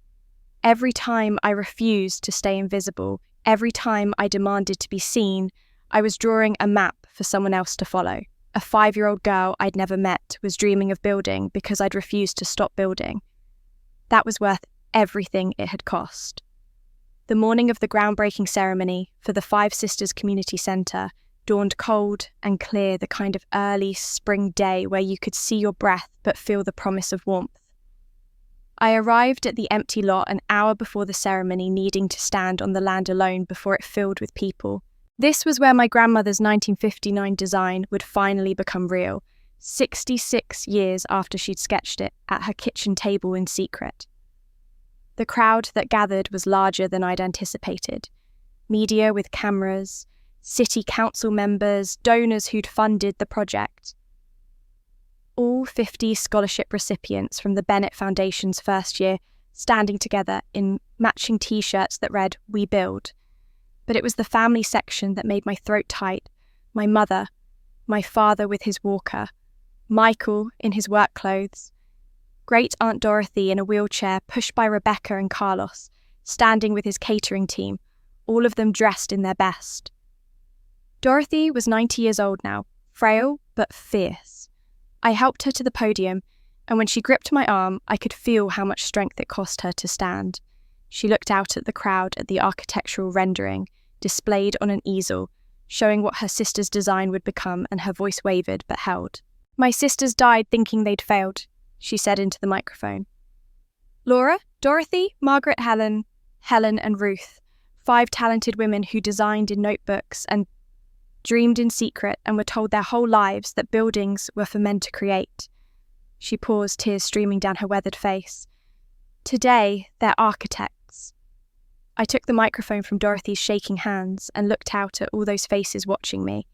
Every time I refused to stay invisible, every time I demanded to be seen, I was drawing a map for someone else to follow. A 5-year-old girl I'd never met was dreaming of building because I'd refused to stop building. That was worth everything it had cost. The morning of the groundbreaking ceremony for the Five Sisters Community Centre dawned cold and clear, the kind of early spring day where you could see your breath but feel the promise of warmth. I arrived at the empty lot an hour before the ceremony, needing to stand on the land alone before it filled with people. This was where my grandmother's 1959 design would finally become real, 66 years after she'd sketched it at her kitchen table in secret. The crowd that gathered was larger than I'd anticipated. Media with cameras, city council members, donors who'd funded the project. All 50 scholarship recipients from the Bennett Foundation's first year standing together in matching t-shirts that read, "We Build." But it was the family section that made my throat tight. My mother, my father with his walker, Michael in his work clothes, Great Aunt Dorothy in a wheelchair pushed by Rebecca and Carlos, standing with his catering team, all of them dressed in their best. Dorothy was 90 years old now, frail but fierce. I helped her to the podium, and when she gripped my arm, I could feel how much strength it cost her to stand. She looked out at the crowd at the architectural rendering, displayed on an easel, showing what her sister's design would become, and her voice wavered but held. "My sisters died thinking they'd failed," she said into the microphone. Laura, Dorothy, Margaret, Helen, and Ruth, 5 talented women who designed in notebooks and dreamed in secret and were told their whole lives that buildings were for men to create. She paused, tears streaming down her weathered face. Today, they're architects. I took the microphone from Dorothy's shaking hands and looked out at all those faces watching me.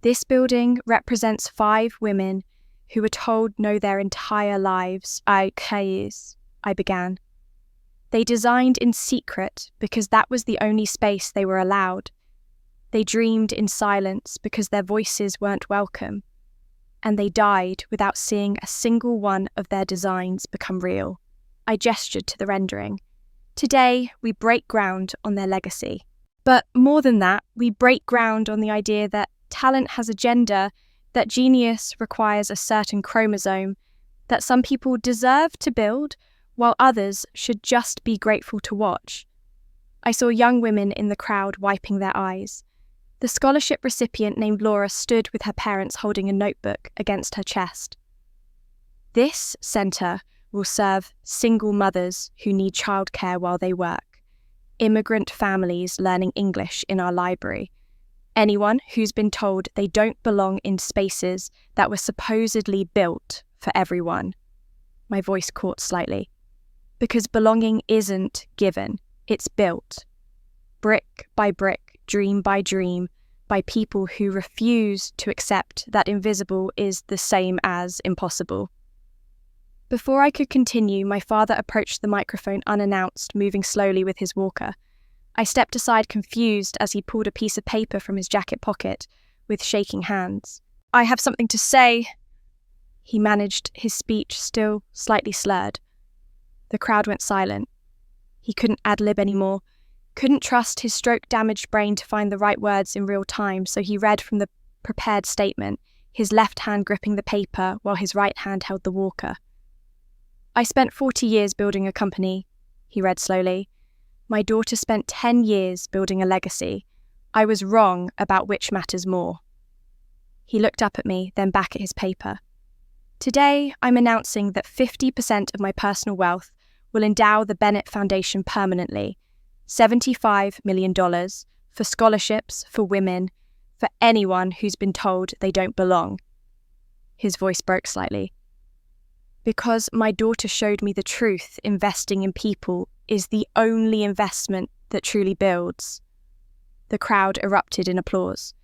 This building represents 5 women who were told no their entire lives. I began. They designed in secret because that was the only space they were allowed. They dreamed in silence because their voices weren't welcome. And they died without seeing a single one of their designs become real. I gestured to the rendering. Today, we break ground on their legacy. But more than that, we break ground on the idea that talent has a gender, that genius requires a certain chromosome, that some people deserve to build, while others should just be grateful to watch. I saw young women in the crowd wiping their eyes. The scholarship recipient named Laura stood with her parents holding a notebook against her chest. This centre will serve single mothers who need childcare while they work, immigrant families learning English in our library, anyone who's been told they don't belong in spaces that were supposedly built for everyone. My voice caught slightly. Because belonging isn't given, it's built. Brick by brick, dream by dream, by people who refuse to accept that invisible is the same as impossible. Before I could continue, my father approached the microphone unannounced, moving slowly with his walker. I stepped aside confused as he pulled a piece of paper from his jacket pocket with shaking hands. "I have something to say." He managed his speech, still slightly slurred. The crowd went silent. He couldn't ad-lib anymore, couldn't trust his stroke-damaged brain to find the right words in real time, so he read from the prepared statement, his left hand gripping the paper while his right hand held the walker. "I spent 40 years building a company," he read slowly. "My daughter spent 10 years building a legacy. I was wrong about which matters more." He looked up at me, then back at his paper. "Today, I'm announcing that 50% of my personal wealth will endow the Bennett Foundation permanently, $75 million, for scholarships, for women, for anyone who's been told they don't belong. His voice broke slightly. Because my daughter showed me the truth, investing in people is the only investment that truly builds. The crowd erupted in applause.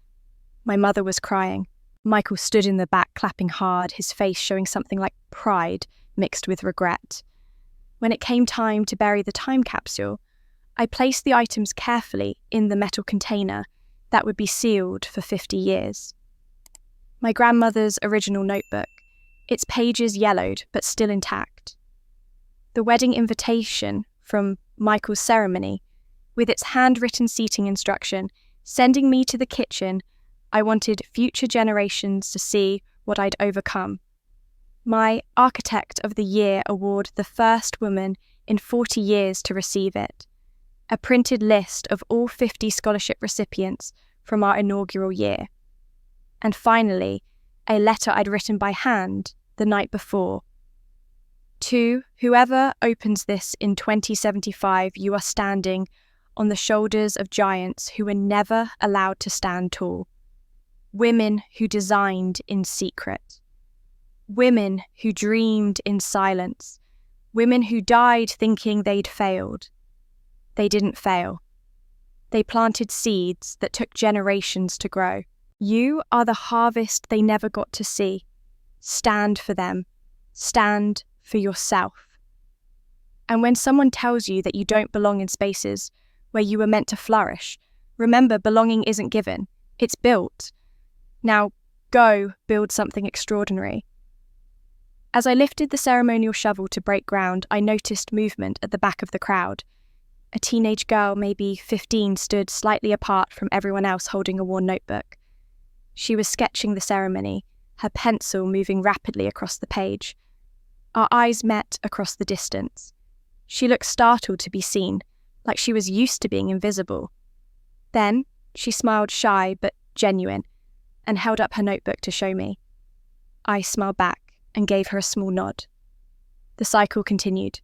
My mother was crying. Michael stood in the back clapping hard, his face showing something like pride mixed with regret. When it came time to bury the time capsule, I placed the items carefully in the metal container that would be sealed for 50 years. My grandmother's original notebook, its pages yellowed but still intact. The wedding invitation from Michael's ceremony, with its handwritten seating instruction, sending me to the kitchen. I wanted future generations to see what I'd overcome. My Architect of the Year award, the first woman in 40 years to receive it. A printed list of all 50 scholarship recipients from our inaugural year. And finally, a letter I'd written by hand the night before. To whoever opens this in 2075, you are standing on the shoulders of giants who were never allowed to stand tall. Women who designed in secret. Women who dreamed in silence. Women who died thinking they'd failed. They didn't fail. They planted seeds that took generations to grow. You are the harvest they never got to see. Stand for them. Stand for yourself. And when someone tells you that you don't belong in spaces where you were meant to flourish, remember, belonging isn't given, it's built. Now, go build something extraordinary. As I lifted the ceremonial shovel to break ground, I noticed movement at the back of the crowd. A teenage girl, maybe 15, stood slightly apart from everyone else holding a worn notebook. She was sketching the ceremony, her pencil moving rapidly across the page. Our eyes met across the distance. She looked startled to be seen, like she was used to being invisible. Then she smiled, shy but genuine, and held up her notebook to show me. I smiled back and gave her a small nod. The cycle continued.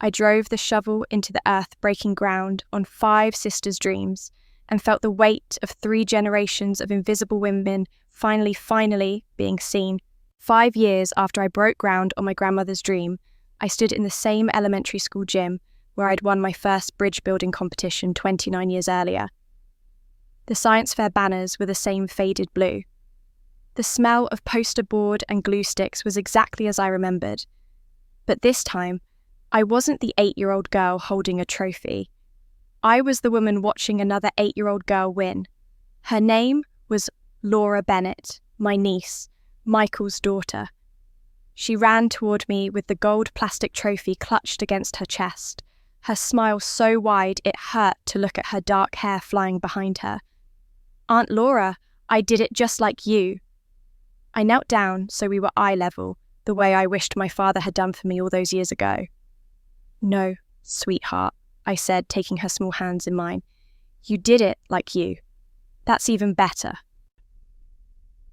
I drove the shovel into the earth, breaking ground on 5 sisters' dreams, and felt the weight of 3 generations of invisible women finally being seen. 5 years after I broke ground on my grandmother's dream, I stood in the same elementary school gym where I'd won my first bridge building competition 29 years earlier. The science fair banners were the same faded blue. The smell of poster board and glue sticks was exactly as I remembered. But this time, I wasn't the 8-year-old girl holding a trophy. I was the woman watching another 8-year-old girl win. Her name was Laura Bennett, my niece, Michael's daughter. She ran toward me with the gold plastic trophy clutched against her chest, her smile so wide it hurt to look at her dark hair flying behind her. Aunt Laura, I did it just like you. I knelt down so we were eye level, the way I wished my father had done for me all those years ago. No, sweetheart, I said, taking her small hands in mine. You did it like you. That's even better.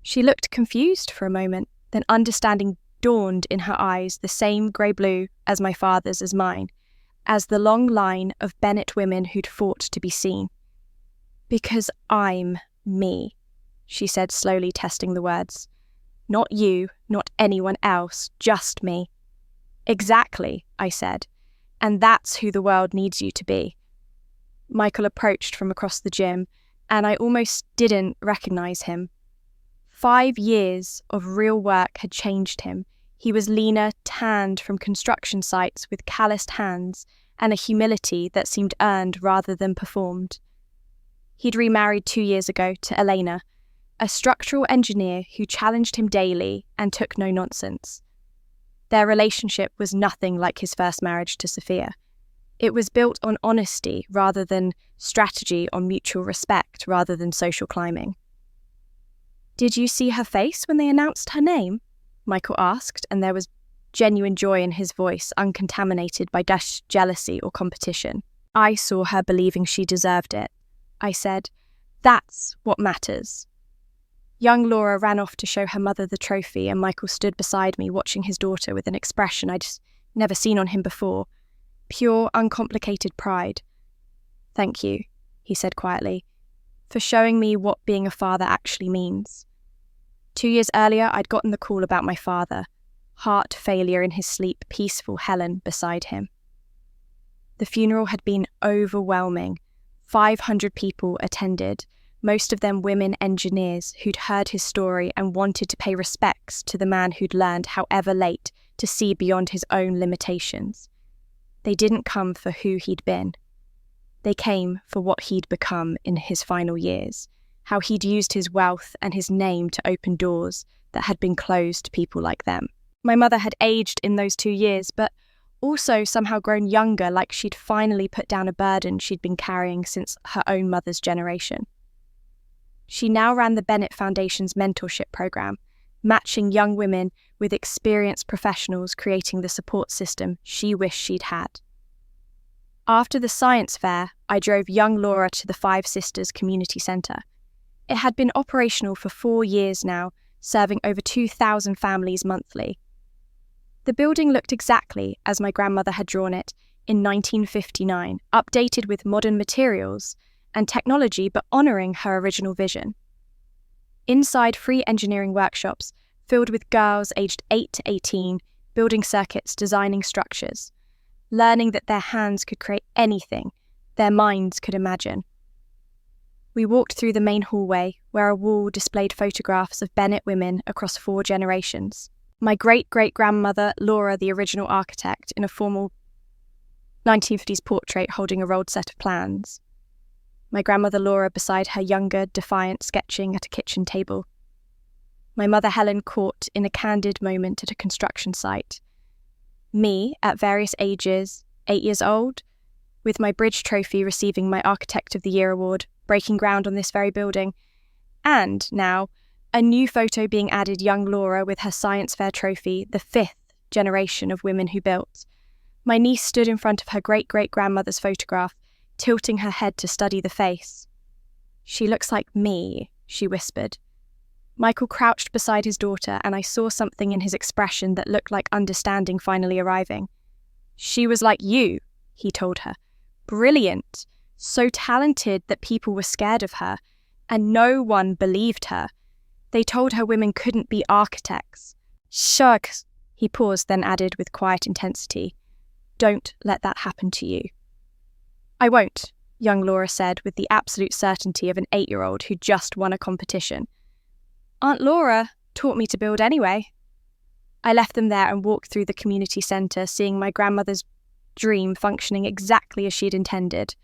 She looked confused for a moment, then understanding dawned in her eyes, the same grey-blue as my father's as mine, as the long line of Bennett women who'd fought to be seen. Because I'm me, she said, slowly testing the words. Not you, not anyone else, just me. Exactly, I said, and that's who the world needs you to be. Michael approached from across the gym, and I almost didn't recognise him. 5 years of real work had changed him. He was leaner, tanned from construction sites with calloused hands, and a humility that seemed earned rather than performed. He'd remarried 2 years ago to Elena, a structural engineer who challenged him daily and took no nonsense. Their relationship was nothing like his first marriage to Sophia. It was built on honesty rather than strategy, on mutual respect rather than social climbing. Did you see her face when they announced her name? Michael asked, and there was genuine joy in his voice, uncontaminated by jealousy or competition. I saw her believing she deserved it. I said, that's what matters. Young Laura ran off to show her mother the trophy, and Michael stood beside me watching his daughter with an expression I'd never seen on him before. Pure, uncomplicated pride. Thank you, he said quietly, for showing me what being a father actually means. 2 years earlier, I'd gotten the call about my father, heart failure in his sleep, peaceful Helen beside him. The funeral had been overwhelming. 500 people attended, most of them women engineers who'd heard his story and wanted to pay respects to the man who'd learned, however late, to see beyond his own limitations. They didn't come for who he'd been. They came for what he'd become in his final years, how he'd used his wealth and his name to open doors that had been closed to people like them. My mother had aged in those 2 years, but also somehow grown younger, like she'd finally put down a burden she'd been carrying since her own mother's generation. She now ran the Bennett Foundation's mentorship program, matching young women with experienced professionals, creating the support system she wished she'd had. After the science fair, I drove young Laura to the Five Sisters Community Centre. It had been operational for 4 years now, serving over 2,000 families monthly. The building looked exactly as my grandmother had drawn it in 1959, updated with modern materials and technology, but honouring her original vision. Inside, free engineering workshops filled with girls aged 8 to 18, building circuits, designing structures, learning that their hands could create anything their minds could imagine. We walked through the main hallway, where a wall displayed photographs of Bennett women across 4 generations. My great-great-grandmother, Laura, the original architect, in a formal 1950s portrait holding a rolled set of plans. My grandmother Laura beside her younger, defiant, sketching at a kitchen table. My mother Helen caught in a candid moment at a construction site. Me, at various ages, 8 years old, with my bridge trophy receiving my Architect of the Year award, breaking ground on this very building. And now, a new photo being added, young Laura with her science fair trophy, the 5th generation of women who built. My niece stood in front of her great-great-grandmother's photograph, tilting her head to study the face. "She looks like me," she whispered. Michael crouched beside his daughter, and I saw something in his expression that looked like understanding finally arriving. "She was like you," he told her. "Brilliant, so talented that people were scared of her, and no one believed her. They told her women couldn't be architects." "Shucks," he paused, then added with quiet intensity, "Don't let that happen to you." "I won't," young Laura said with the absolute certainty of an 8-year-old who just won a competition. "Aunt Laura taught me to build anyway." I left them there and walked through the community centre, seeing my grandmother's dream functioning exactly as she'd intended.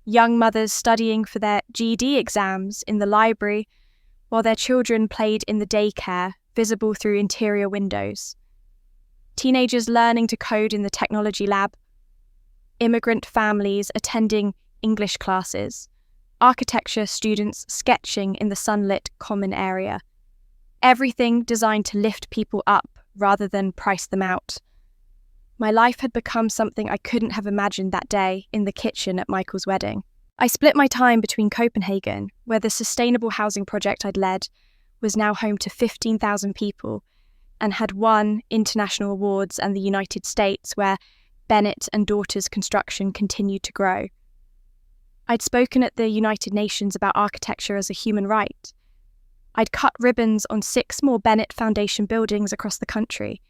Young mothers studying for their GED exams in the library, while their children played in the daycare, visible through interior windows. Teenagers learning to code in the technology lab. Immigrant families attending English classes. Architecture students sketching in the sunlit common area. Everything designed to lift people up rather than price them out. My life had become something I couldn't have imagined that day in the kitchen at Michael's wedding. I split my time between Copenhagen, where the sustainable housing project I'd led was now home to 15,000 people, and had won international awards, and the United States, where Bennett and Daughters construction continued to grow. I'd spoken at the United Nations about architecture as a human right. I'd cut ribbons on 6 more Bennett Foundation buildings across the country.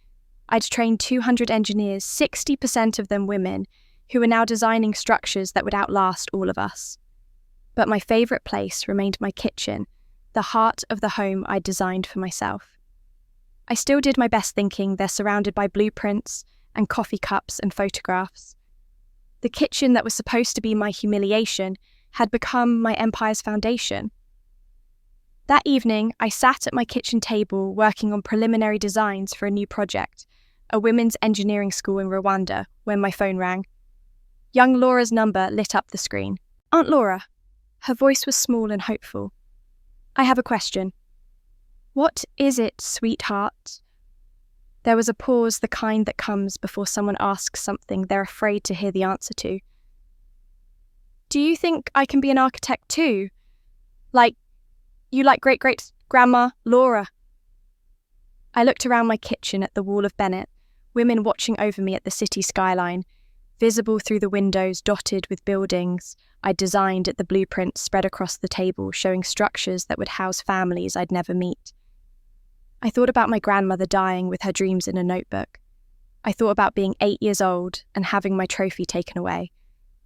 I'd trained 200 engineers, 60% of them women, who were now designing structures that would outlast all of us. But my favourite place remained my kitchen, the heart of the home I'd designed for myself. I still did my best thinking they're surrounded by blueprints and coffee cups and photographs. The kitchen that was supposed to be my humiliation had become my empire's foundation. That evening, I sat at my kitchen table working on preliminary designs for a new project, a women's engineering school in Rwanda, when my phone rang. Young Laura's number lit up the screen. "Aunt Laura." Her voice was small and hopeful. "I have a question." "What is it, sweetheart?" There was a pause, the kind that comes before someone asks something they're afraid to hear the answer to. "Do you think I can be an architect too? Like great-great-grandma Laura?" I looked around my kitchen at the wall of Bennett, women watching over me at the city skyline, visible through the windows dotted with buildings I'd designed at the blueprints spread across the table, showing structures that would house families I'd never meet. I thought about my grandmother dying with her dreams in a notebook. I thought about being 8 years old and having my trophy taken away.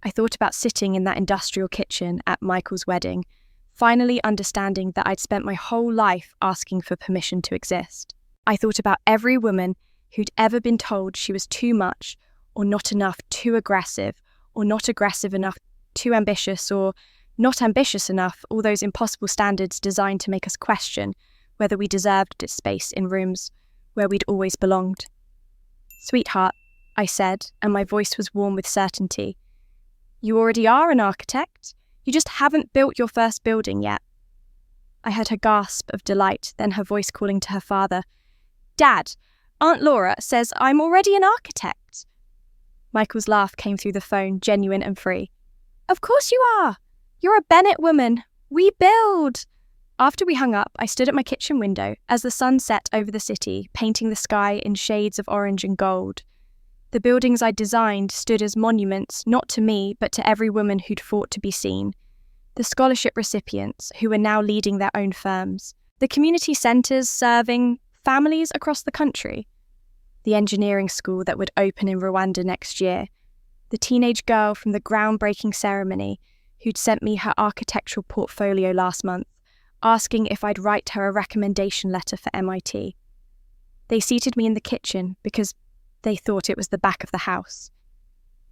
I thought about sitting in that industrial kitchen at Michael's wedding, finally understanding that I'd spent my whole life asking for permission to exist. I thought about every woman who'd ever been told she was too much or not enough, too aggressive, or not aggressive enough, too ambitious, or not ambitious enough, all those impossible standards designed to make us question whether we deserved space in rooms where we'd always belonged. "Sweetheart," I said, and my voice was warm with certainty. "You already are an architect. You just haven't built your first building yet." I heard her gasp of delight, then her voice calling to her father. "Dad, Aunt Laura says I'm already an architect." Michael's laugh came through the phone, genuine and free. "Of course you are. You're a Bennett woman. We build." After we hung up, I stood at my kitchen window as the sun set over the city, painting the sky in shades of orange and gold. The buildings I'd designed stood as monuments, not to me, but to every woman who'd fought to be seen. The scholarship recipients, who were now leading their own firms. The community centres serving families across the country. The engineering school that would open in Rwanda next year. The teenage girl from the groundbreaking ceremony who'd sent me her architectural portfolio last month, asking if I'd write her a recommendation letter for MIT. They seated me in the kitchen because they thought it was the back of the house.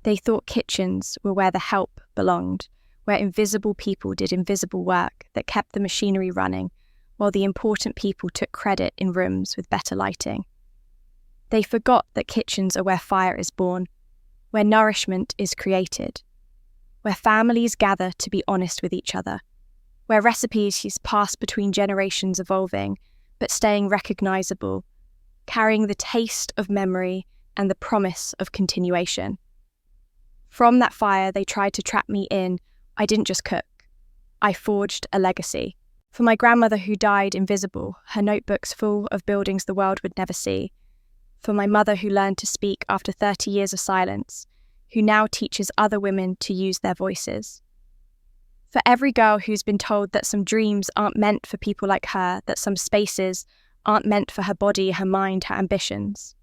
They thought kitchens were where the help belonged, where invisible people did invisible work that kept the machinery running, while the important people took credit in rooms with better lighting. They forgot that kitchens are where fire is born, where nourishment is created, where families gather to be honest with each other, where recipes pass between generations evolving, but staying recognisable, carrying the taste of memory and the promise of continuation. From that fire they tried to trap me in, I didn't just cook. I forged a legacy. For my grandmother who died invisible, her notebooks full of buildings the world would never see. For my mother who learned to speak after 30 years of silence, who now teaches other women to use their voices. For every girl who's been told that some dreams aren't meant for people like her, that some spaces aren't meant for her body, her mind, her ambitions.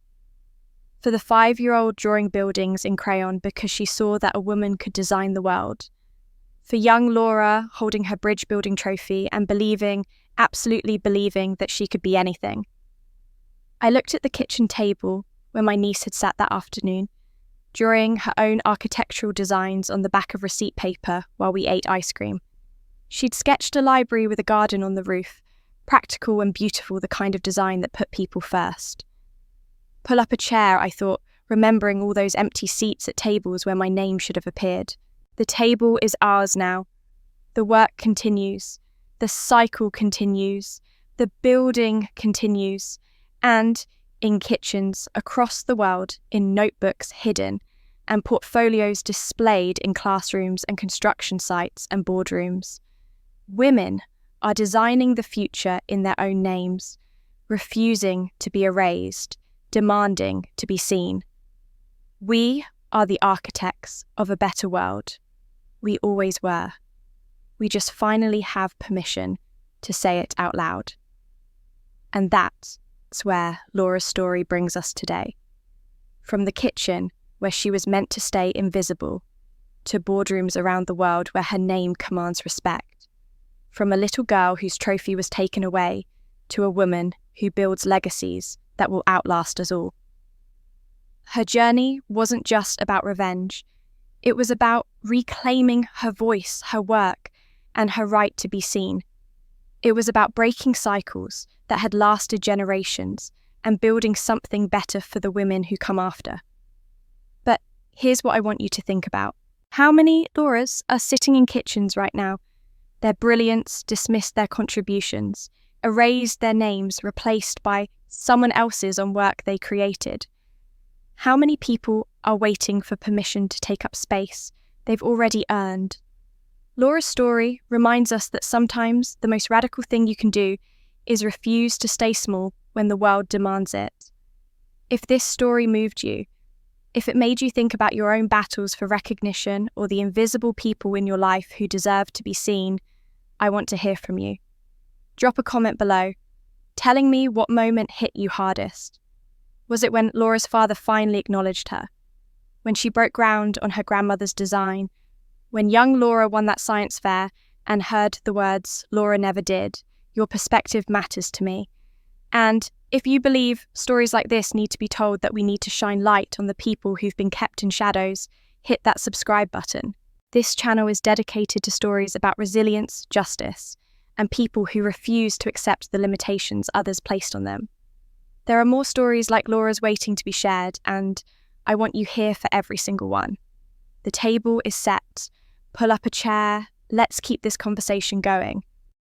For the 5-year-old drawing buildings in crayon because she saw that a woman could design the world. For young Laura holding her bridge building trophy and believing, absolutely believing, that she could be anything. I looked at the kitchen table where my niece had sat that afternoon, drawing her own architectural designs on the back of receipt paper while we ate ice cream. She'd sketched a library with a garden on the roof, practical and beautiful, the kind of design that put people first. Pull up a chair, I thought, remembering all those empty seats at tables where my name should have appeared. The table is ours now. The work continues. The cycle continues. The building continues. And in kitchens across the world, in notebooks hidden, and portfolios displayed in classrooms and construction sites and boardrooms. Women are designing the future in their own names, refusing to be erased, demanding to be seen. We are the architects of a better world. We always were. We just finally have permission to say it out loud. And that's where Laura's story brings us today. From the kitchen, where she was meant to stay invisible, to boardrooms around the world where her name commands respect. From a little girl whose trophy was taken away, to a woman who builds legacies that will outlast us all. Her journey wasn't just about revenge. It was about reclaiming her voice, her work, and her right to be seen. It was about breaking cycles that had lasted generations and building something better for the women who come after. But here's what I want you to think about. How many Lauras are sitting in kitchens right now? Their brilliance dismissed, their contributions, erased, their names replaced by someone else's on work they created. How many people are waiting for permission to take up space they've already earned? Laura's story reminds us that sometimes the most radical thing you can do is refuse to stay small when the world demands it. If this story moved you, If it made you think about your own battles for recognition or the invisible people in your life who deserve to be seen, I want to hear from you. Drop a comment below, telling me what moment hit you hardest. Was it when Laura's father finally acknowledged her? When she broke ground on her grandmother's design? When young Laura won that science fair and heard the words, "Laura never did, your perspective matters to me"? And if you believe stories like this need to be told, that we need to shine light on the people who've been kept in shadows, hit that subscribe button. This channel is dedicated to stories about resilience, justice, and people who refuse to accept the limitations others placed on them. There are more stories like Laura's waiting to be shared, and I want you here for every single one. The table is set. Pull up a chair. Let's keep this conversation going.